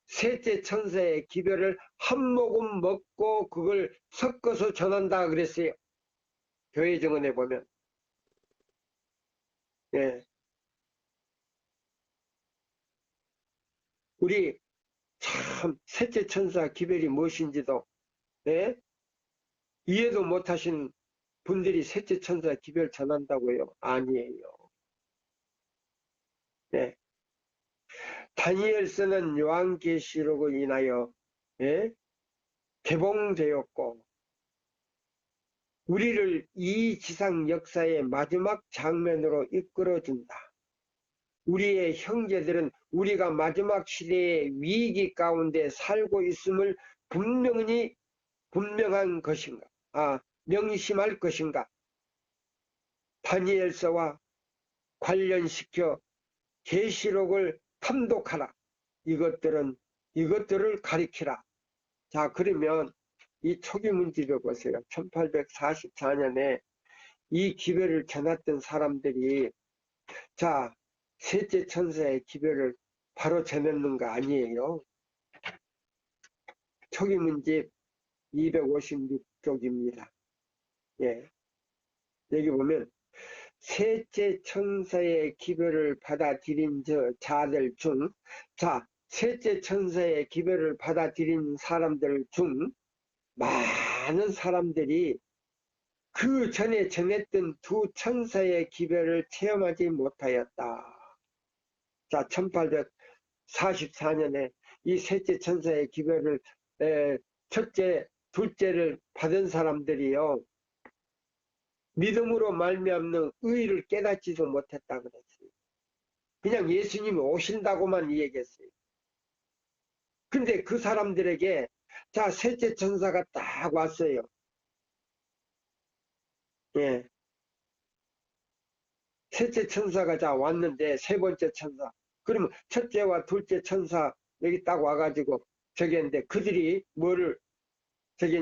셋째 천사의 기별을 한 모금 먹고 그걸 섞어서 전한다 그랬어요. 교회 증언에 보면. 예. 우리 참 셋째 천사 기별이 무엇인지도 예? 이해도 못하신 분들이 셋째 천사 기별 전한다고요? 아니에요. 예. 다니엘서는 요한계시록으로 인하여 예? 개봉되었고 우리를 이 지상 역사의 마지막 장면으로 이끌어준다. 우리의 형제들은 우리가 마지막 시대의 위기 가운데 살고 있음을 분명한 것인가? 명심할 것인가? 다니엘서와 관련시켜 계시록을 탐독하라. 이것들을 가리키라. 자, 그러면 이 초기 문집에 보세요. 1844년에 이 기별을 전했던 사람들이 자, 셋째 천사의 기별을 바로 전했는 거 아니에요. 초기 문집 256쪽입니다. 예. 여기 보면 셋째 천사의 기별을 받아들인 자들 중, 자, 셋째 천사의 기별을 받아들인 사람들 중 많은 사람들이 그 전에 전했던 두 천사의 기별을 체험하지 못하였다. 자, 1844년에 이 셋째 천사의 기별을 첫째, 둘째를 받은 사람들이요. 믿음으로 말미암는 의의를 깨닫지도 못했다 그랬어요. 그냥 예수님이 오신다고만 얘기했어요. 근데 그 사람들에게 자, 셋째 천사가 딱 왔어요. 예. 셋째 천사가 자 왔는데 세 번째 천사. 그러면 첫째와 둘째 천사 여기 딱 와가지고 저기 했는데 그들이 뭐를 저기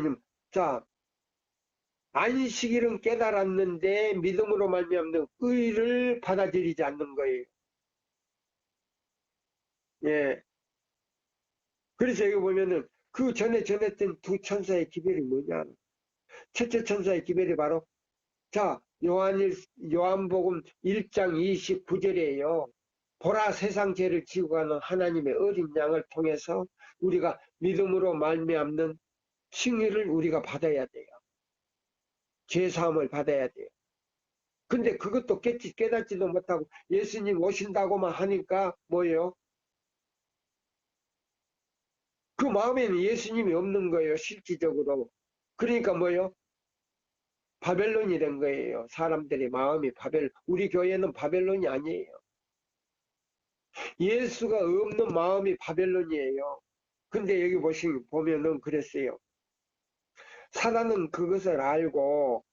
자 안식일은 깨달았는데 믿음으로 말미암는 의를 받아들이지 않는 거예요. 예. 그래서 여기 보면은 그 전에 전했던 두 천사의 기별이 뭐냐? 첫째 천사의 기별이 바로 자 요한복음 1장 29절이에요. 보라 세상 죄를 지고 가는 하나님의 어린 양을 통해서 우리가 믿음으로 말미암는 칭의를 우리가 받아야 돼요. 죄사함을 받아야 돼요. 근데 그것도 깨닫지도 못하고 예수님 오신다고만 하니까 뭐예요? 그 마음에는 예수님이 없는 거예요. 실질적으로. 그러니까 뭐예요? 바벨론이 된 거예요. 사람들의 마음이 우리 교회는 바벨론이 아니에요. 예수가 없는 마음이 바벨론이에요. 근데 여기 보면은 그랬어요. 사단은 그것을 알고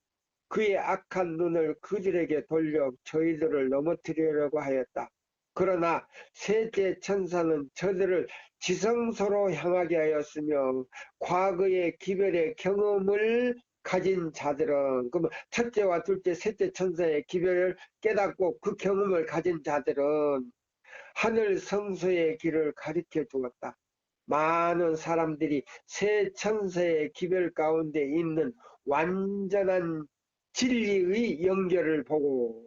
그의 악한 눈을 그들에게 돌려 저희들을 넘어뜨리려고 하였다. 그러나 셋째 천사는 저들을 지성소로 향하게 하였으며 과거의 기별의 경험을 가진 자들은 그러면 첫째와 둘째 셋째 천사의 기별을 깨닫고 그 경험을 가진 자들은 하늘 성소의 길을 가리켜 주었다. 많은 사람들이 새 천사의 기별 가운데 있는 완전한 진리의 연결을 보고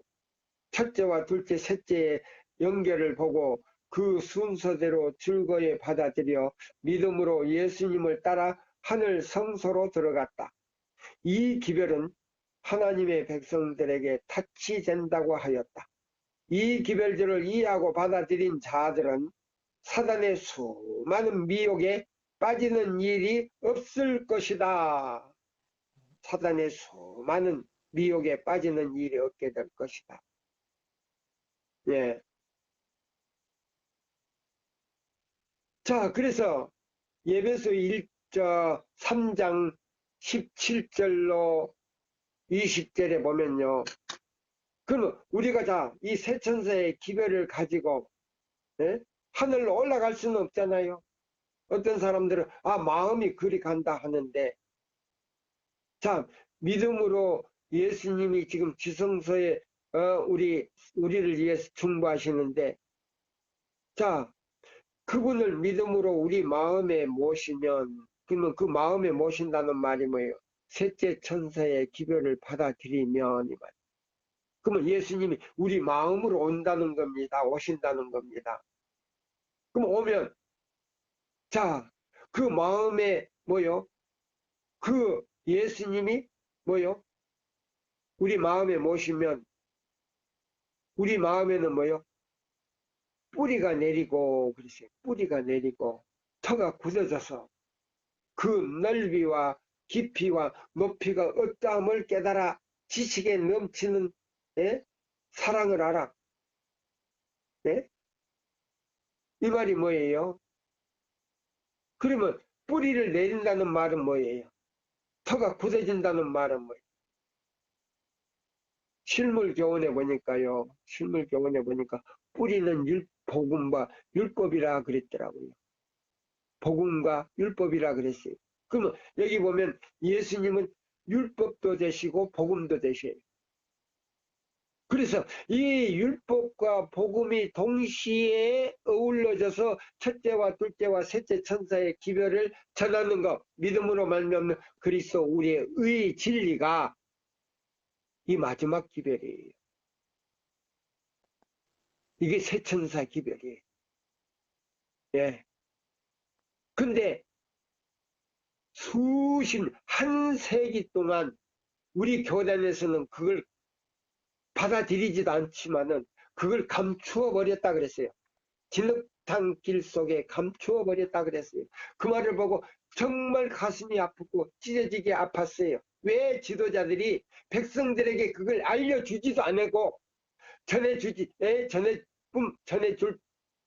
첫째와 둘째, 셋째의 연결을 보고 그 순서대로 즐거이 받아들여 믿음으로 예수님을 따라 하늘 성소로 들어갔다. 이 기별은 하나님의 백성들에게 타치된다고 하였다. 이 기별들을 이해하고 받아들인 자들은 사단의 수많은 미혹에 빠지는 일이 없을 것이다. 사단의 수많은 미혹에 빠지는 일이 없게 될 것이다. 예. 자, 그래서 예배소 3장 17절로 20절에 보면요. 그럼 우리가 이 세 천사의 기별을 가지고 예? 하늘로 올라갈 수는 없잖아요. 어떤 사람들은 마음이 그리 간다 하는데 자, 믿음으로 예수님이 지금 지성소에 우리를 위해서 중보하시는데 자, 그분을 믿음으로 우리 마음에 모시면 그러면 그 마음에 모신다는 말이 뭐예요? 셋째 천사의 기별을 받아들이면 이 말. 그러면 예수님이 우리 마음으로 온다는 겁니다. 오신다는 겁니다. 그럼 오면, 자, 그 마음에 뭐요? 그 예수님이 뭐요? 우리 마음에 모시면 우리 마음에는 뭐요? 뿌리가 내리고 그러세요. 뿌리가 내리고 터가 굳어져서 그 넓이와 깊이와 높이가 어떠함을 깨달아 지식에 넘치는 예? 사랑을 알아. 예? 이 말이 뭐예요? 그러면 뿌리를 내린다는 말은 뭐예요? 터가 굳어진다는 말은 뭐예요? 실물 교훈에 보니까요. 실물 교훈에 보니까 뿌리는 복음과 율법이라 그랬더라고요. 복음과 율법이라 그랬어요. 그러면 여기 보면 예수님은 율법도 되시고 복음도 되셔요. 그래서 이 율법과 복음이 동시에 어울러져서 첫째와 둘째와 셋째 천사의 기별을 전하는 것, 믿음으로 말미암는 그리스도 우리의 의 진리가 이 마지막 기별이에요. 이게 세 천사 기별이에요. 예. 근데 한 세기 동안 우리 교단에서는 그걸 받아들이지도 않지만은 그걸 감추어 버렸다 그랬어요. 진흙탕길 속에 감추어 버렸다 그랬어요. 그 말을 보고 정말 가슴이 아프고 찢어지게 아팠어요. 왜 지도자들이 백성들에게 그걸 알려주지도 않고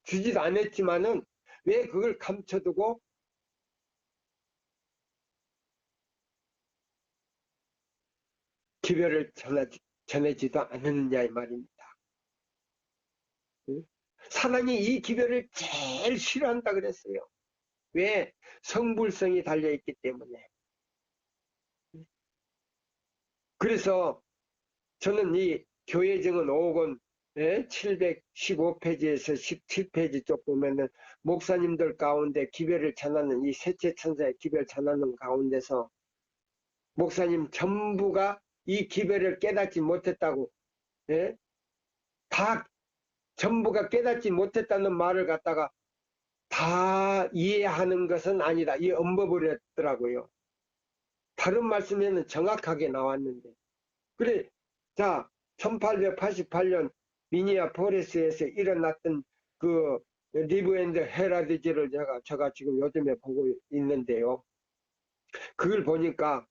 주지도 않았지만은 왜 그걸 감춰두고 기별을 전해지도 않았느냐 이 말입니다. 사단이 이 기별을 제일 싫어한다 그랬어요. 왜? 성불성이 달려있기 때문에. 그래서 저는 이 교회증언 5권 715페이지에서 17페이지 쪽 보면은 목사님들 가운데 기별을 전하는 이 셋째 천사의 기별 전하는 가운데서 목사님 전부가 이 기별을 깨닫지 못했다고 예? 다 전부가 깨닫지 못했다는 말을 갖다가 다 이해하는 것은 아니다. 이 엉버버렸더라고요. 다른 말씀에는 정확하게 나왔는데. 그래, 자, 1888년 미니아포리스에서 일어났던 그 리브 앤드 헤라디지를 제가 지금 요즘에 보고 있는데요. 그걸 보니까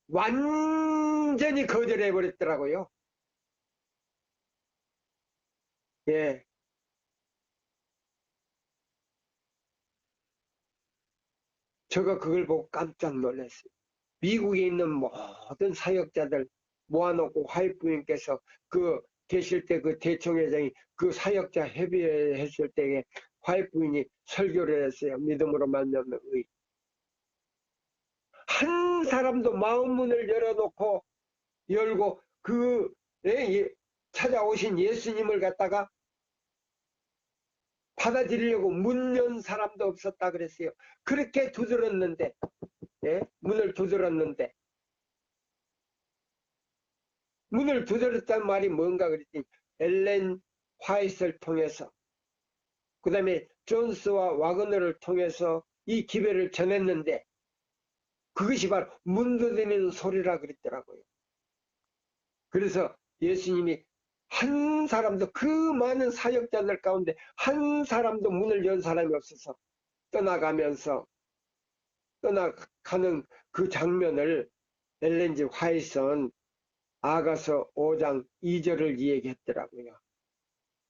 완전히 거절해 버렸더라고요. 예. 제가 그걸 보고 깜짝 놀랐어요. 미국에 있는 모든 사역자들 모아놓고 화이트부인께서 그 계실 때 그 대총회장이 그 사역자 협의했을 때에 화이트부인이 설교를 했어요. 믿음으로 만나면 의. 한 사람도 마음 문을 열고 그 찾아오신 예수님을 갖다가 받아들이려고 문 연 사람도 없었다 그랬어요. 그렇게 두드렸는데 문을 두드렸는데 문을 두드렸단 말이 뭔가 그랬더니 엘렌 화이트를 통해서 그 다음에 존스와 와그너를 통해서 이 기별을 전했는데 그것이 바로 문 두드리는 소리라 그랬더라고요. 그래서 예수님이 한 사람도 그 많은 사역자들 가운데 한 사람도 문을 연 사람이 없어서 떠나가는 그 장면을 엘렌지 화이트는 아가서 5장 2절을 이야기했더라고요.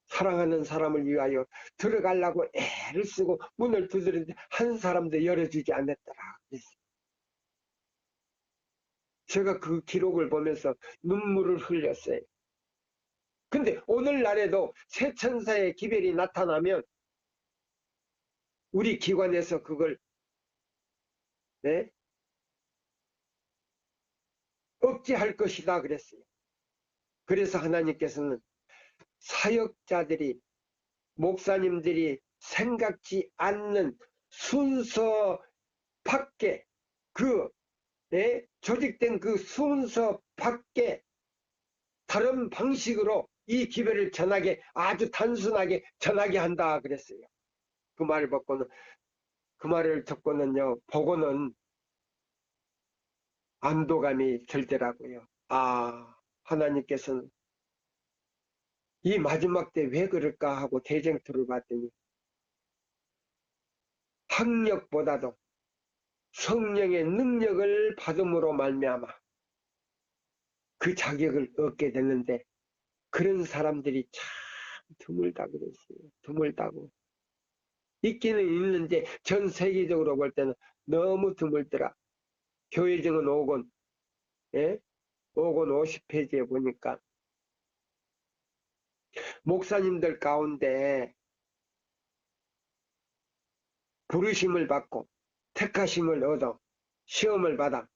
사랑하는 사람을 위하여 들어가려고 애를 쓰고 문을 두드리는데 한 사람도 열어주지 않았더라. 제가 그 기록을 보면서 눈물을 흘렸어요. 근데 오늘날에도 새 천사의 기별이 나타나면 우리 기관에서 그걸 억제할 것이다 그랬어요. 그래서 하나님께서는 사역자들이 목사님들이 생각지 않는 순서 밖에 조직된 그 순서 밖에 다른 방식으로 이 기별을 전하게, 아주 단순하게 전하게 한다 그랬어요. 그 말을 듣고는, 그 말을 듣고는요, 보고는 안도감이 들더라고요. 아, 하나님께서는 이 마지막 때 왜 그럴까 하고 대쟁투를 봤더니 학력보다도 성령의 능력을 받음으로 말미암아 그 자격을 얻게 됐는데, 그런 사람들이 참 드물다 그랬어요. 드물다고. 있기는 있는데 전 세계적으로 볼 때는 너무 드물더라. 교회증은 5권, 예? 5권 50페이지에 보니까 목사님들 가운데 부르심을 받고 택하심을 얻어 시험을 받아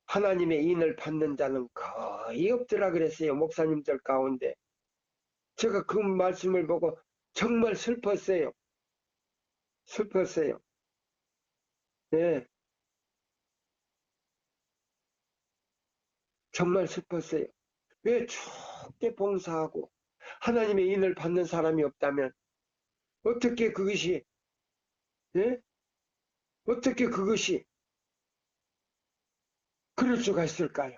하나님의 인을 받는 자는 거의 없더라 그랬어요. 목사님들 가운데. 제가 그 말씀을 보고 정말 슬펐어요. 슬펐어요. 네, 정말 슬펐어요. 왜 죽게 봉사하고 하나님의 인을 받는 사람이 없다면 어떻게 그것이, 예? 어떻게 그것이 그럴 수가 있을까요?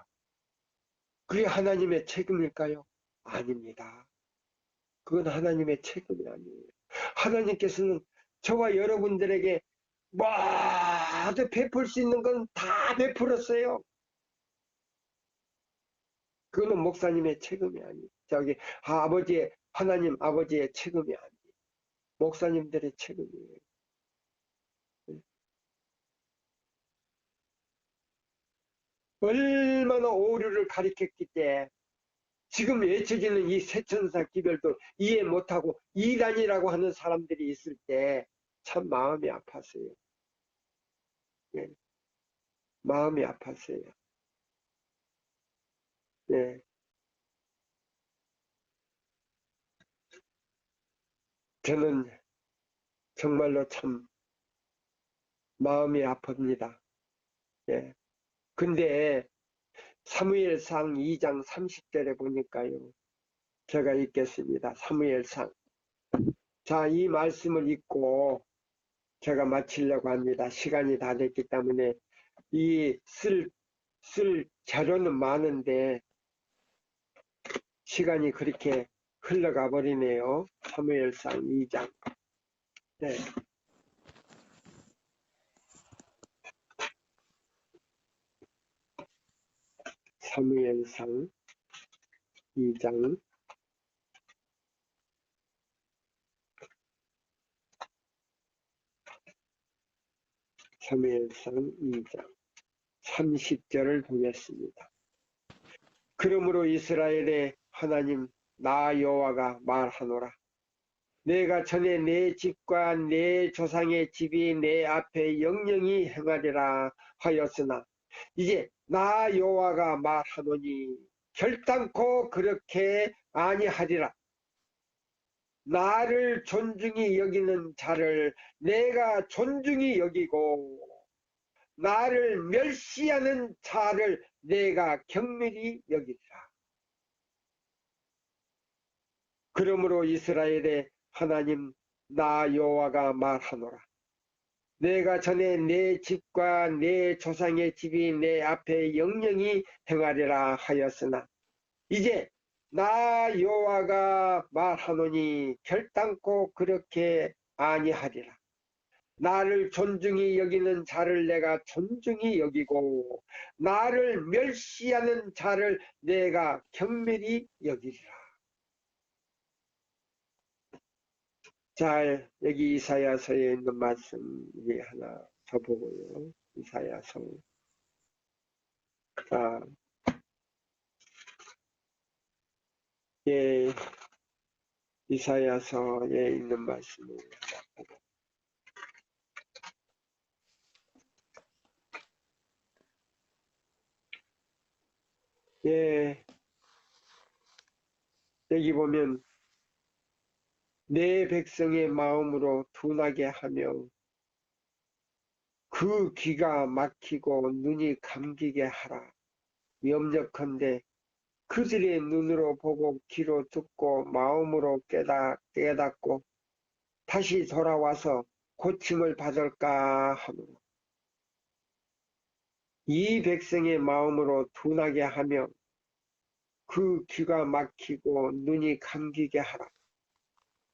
그게 하나님의 책임일까요? 아닙니다. 그건 하나님의 책임이 아니에요. 하나님께서는 저와 여러분들에게 모두 베풀 수 있는 건 다 베풀었어요. 그거는 목사님의 책임이 아니에요. 저기 아버지의, 하나님 아버지의 책임이 아니에요. 목사님들의 책임이에요. 얼마나 오류를 가리켰기 때문에 지금 외쳐지는 이 세천사 기별도 이해 못하고 이단이라고 하는 사람들이 있을 때 참 마음이 아팠어요. 예, 마음이 아팠어요. 예, 저는 정말로 참 마음이 아픕니다. 예. 근데 사무엘상 2장 30절에 보니까요. 제가 읽겠습니다. 사무엘상. 자, 이 말씀을 읽고 제가 마치려고 합니다. 시간이 다 됐기 때문에 이 쓸 자료는 많은데 시간이 그렇게 흘러가 버리네요. 사무엘상 2장. 네. 사무엘상 2장. 사무엘상 2장 30절을 보겠습니다. 그러므로 이스라엘의 하나님 나 여호와가 말하노라. 내가 전에 내 집과 내 조상의 집이 내 앞에 영영히 행하리라 하였으나 이제 나 여호와가 말하노니 결단코 그렇게 아니하리라. 나를 존중히 여기는 자를 내가 존중히 여기고 나를 멸시하는 자를 내가 경멸히 여기리라. 그러므로 이스라엘의 하나님 나 여호와가 말하노라. 내가 전에 내 집과 내 조상의 집이 내 앞에 영영히 행하리라 하였으나 이제 나 여호와가 말하노니 결단코 그렇게 아니하리라. 나를 존중히 여기는 자를 내가 존중히 여기고 나를 멸시하는 자를 내가 경멸히 여기리라. 자, 여기 이사야서에 있는 말씀이 하나 더 보고요. 이사야서. 자, 예, 이사야서에 있는 말씀을 하나 보고. 예, 여기 보면 내 백성의 마음으로 둔하게 하며 그 귀가 막히고 눈이 감기게 하라. 염려컨대 그들의 눈으로 보고 귀로 듣고 마음으로 깨닫고 다시 돌아와서 고침을 받을까 하노라. 이 백성의 마음으로 둔하게 하며 그 귀가 막히고 눈이 감기게 하라.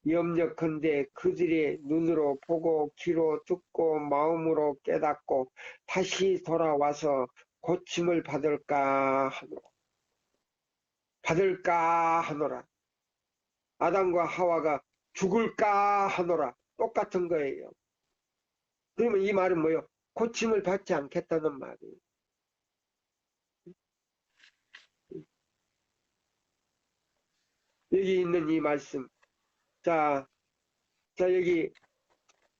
염려컨대 그들의 눈으로 보고 귀로 듣고 마음으로 깨닫고 다시 돌아와서 고침을 받을까 하노라. 받을까 하노라. 아담과 하와가 죽을까 하노라. 똑같은 거예요. 그러면 이 말은 뭐예요? 고침을 받지 않겠다는 말이에요. 여기 있는 이 말씀. 자, 여기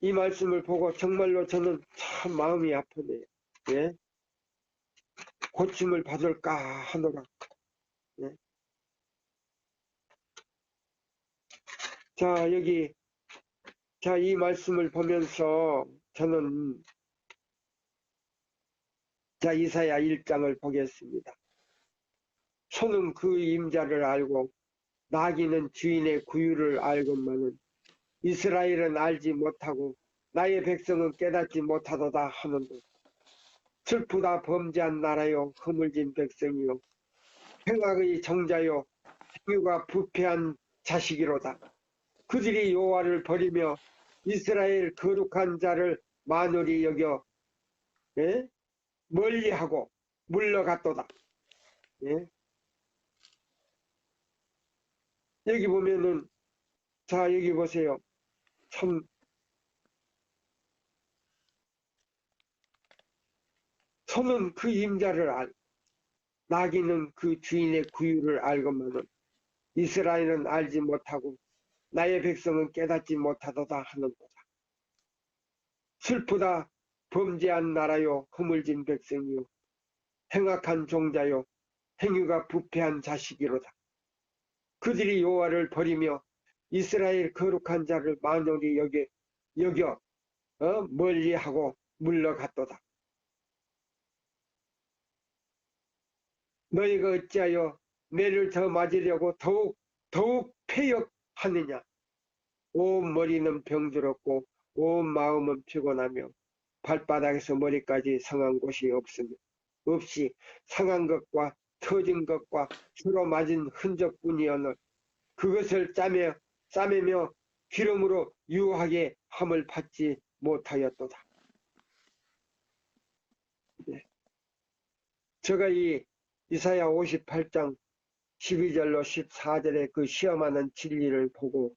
이 말씀을 보고 정말로 저는 참 마음이 아프네요. 예? 고침을 받을까 하노라. 예? 자, 여기, 자, 이 말씀을 보면서 저는, 자, 이사야 1장을 보겠습니다. 소는 그 임자를 알고, 나귀는 주인의 구유를 알건만은 이스라엘은 알지 못하고, 나의 백성은 깨닫지 못하도다 하는데, 슬프다 범죄한 나라요, 허물진 백성이요, 행악의 정자요, 행위가 부패한 자식이로다. 그들이 여호와를 버리며 이스라엘 거룩한 자를 만홀히 여겨 예? 멀리하고 물러갔도다. 예? 여기 보면은 자 여기 보세요. 참 소는 그 임자를 나귀는 그 주인의 구유를 알건만은 이스라엘은 알지 못하고 나의 백성은 깨닫지 못하도다 하는도다. 슬프다 범죄한 나라요 허물진 백성이요 행악한 종자요 행위가 부패한 자식이로다. 그들이 여호와를 버리며 이스라엘 거룩한 자를 만홀히 여겨 멀리하고 물러갔도다. 너희가 어찌하여 매를 더 맞으려고 더욱 패역하느냐. 온 머리는 병들었고 온 마음은 피곤하며 발바닥에서 머리까지 상한 곳이 없이 상한 것과 터진 것과 주로 맞은 흔적뿐이오늘 그것을 짜매며 기름으로 유하게 함을 받지 못하였도다. 네. 제가 이 이사야 58장 12절로 14절의 그 시험하는 진리를 보고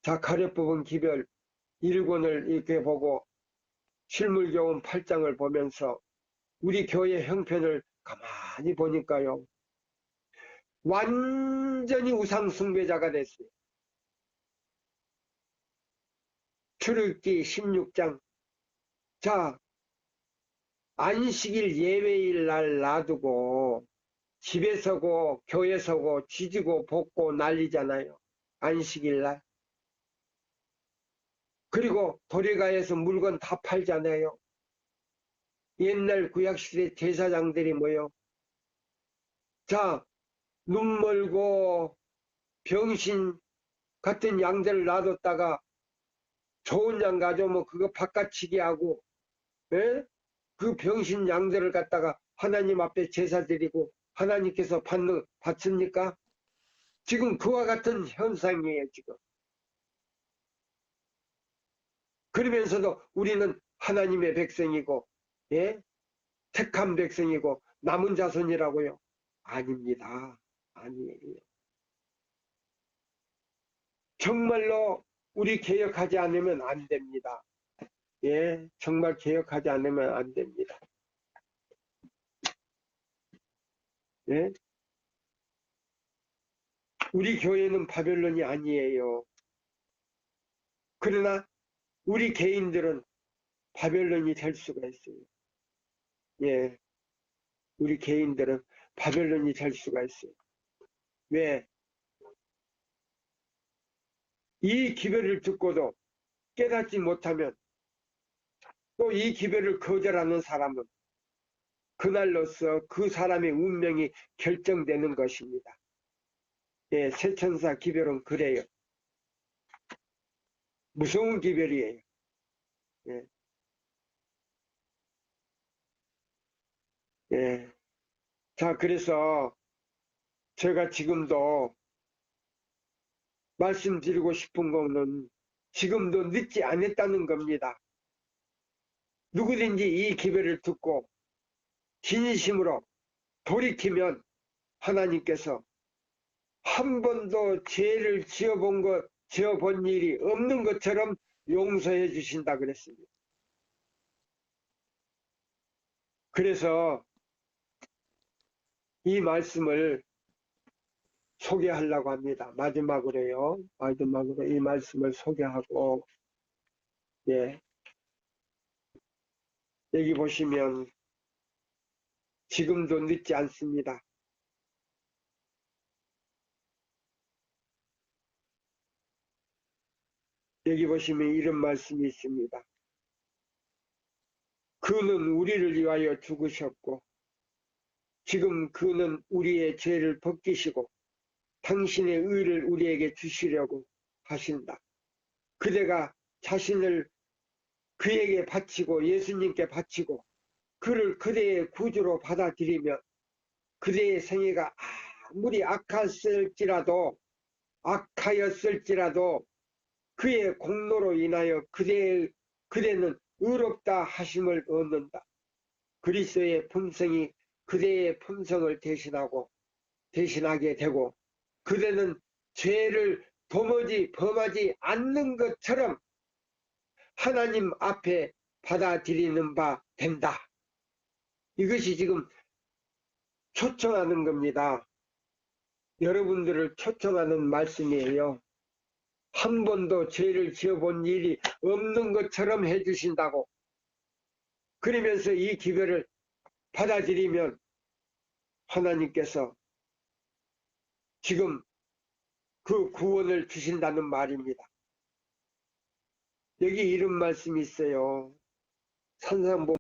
자카렛 부분 기별 1권을 이렇게 보고 실물교훈 8장을 보면서 우리 교회 형편을 가만히 보니까요. 완전히 우상숭배자가 됐어요. 출애굽기 16장 자 안식일 예배일 날 놔두고 집에 서고 교회 서고 지지고 볶고 난리잖아요. 안식일 날. 그리고 도래가에서 물건 다 팔잖아요. 옛날 구약시대 제사장들이 뭐요? 자, 눈 멀고 병신 같은 양들을 놔뒀다가 좋은 양 가져오면 그거 바깥치기 하고 에? 그 병신 양들을 갖다가 하나님 앞에 제사 드리고 하나님께서 받습니까? 지금 그와 같은 현상이에요, 지금. 그러면서도 우리는 하나님의 백성이고, 예? 택한 백성이고, 남은 자손이라고요? 아닙니다. 아니에요. 정말로 우리 개혁하지 않으면 안 됩니다. 예, 정말 개혁하지 않으면 안 됩니다. 예? 우리 교회는 바벨론이 아니에요. 그러나 우리 개인들은 바벨론이 될 수가 있어요. 예, 우리 개인들은 바벨론이 될 수가 있어요. 왜? 이 기별을 듣고도 깨닫지 못하면 또 이 기별을 거절하는 사람은 그날로서 그 사람의 운명이 결정되는 것입니다. 예, 세천사 기별은 그래요. 무서운 기별이에요. 예, 예. 자, 그래서 제가 지금도 말씀드리고 싶은 거는 지금도 늦지 않았다는 겁니다. 누구든지 이 기별을 듣고 진심으로 돌이키면 하나님께서 한 번도 죄를 지어본 일이 없는 것처럼 용서해 주신다 그랬습니다. 그래서 이 말씀을 소개하려고 합니다. 마지막으로요. 마지막으로 이 말씀을 소개하고, 예. 여기 보시면 지금도 늦지 않습니다. 여기 보시면 이런 말씀이 있습니다. 그는 우리를 위하여 죽으셨고 지금 그는 우리의 죄를 벗기시고 당신의 의를 우리에게 주시려고 하신다. 그대가 자신을 그에게 바치고 예수님께 바치고 그를 그대의 구주로 받아들이면 그대의 생애가 아무리 악하였을지라도 그의 공로로 인하여 그대는 의롭다 하심을 얻는다. 그리스도의 품성이 그대의 품성을 대신하게 되고 그대는 죄를 도무지 범하지 않는 것처럼 하나님 앞에 받아들이는 바 된다. 이것이 지금 초청하는 겁니다. 여러분들을 초청하는 말씀이에요. 한 번도 죄를 지어본 일이 없는 것처럼 해주신다고. 그러면서 이 기별을 받아들이면 하나님께서 지금 그 구원을 주신다는 말입니다. 여기 이런 말씀이 있어요. 산상보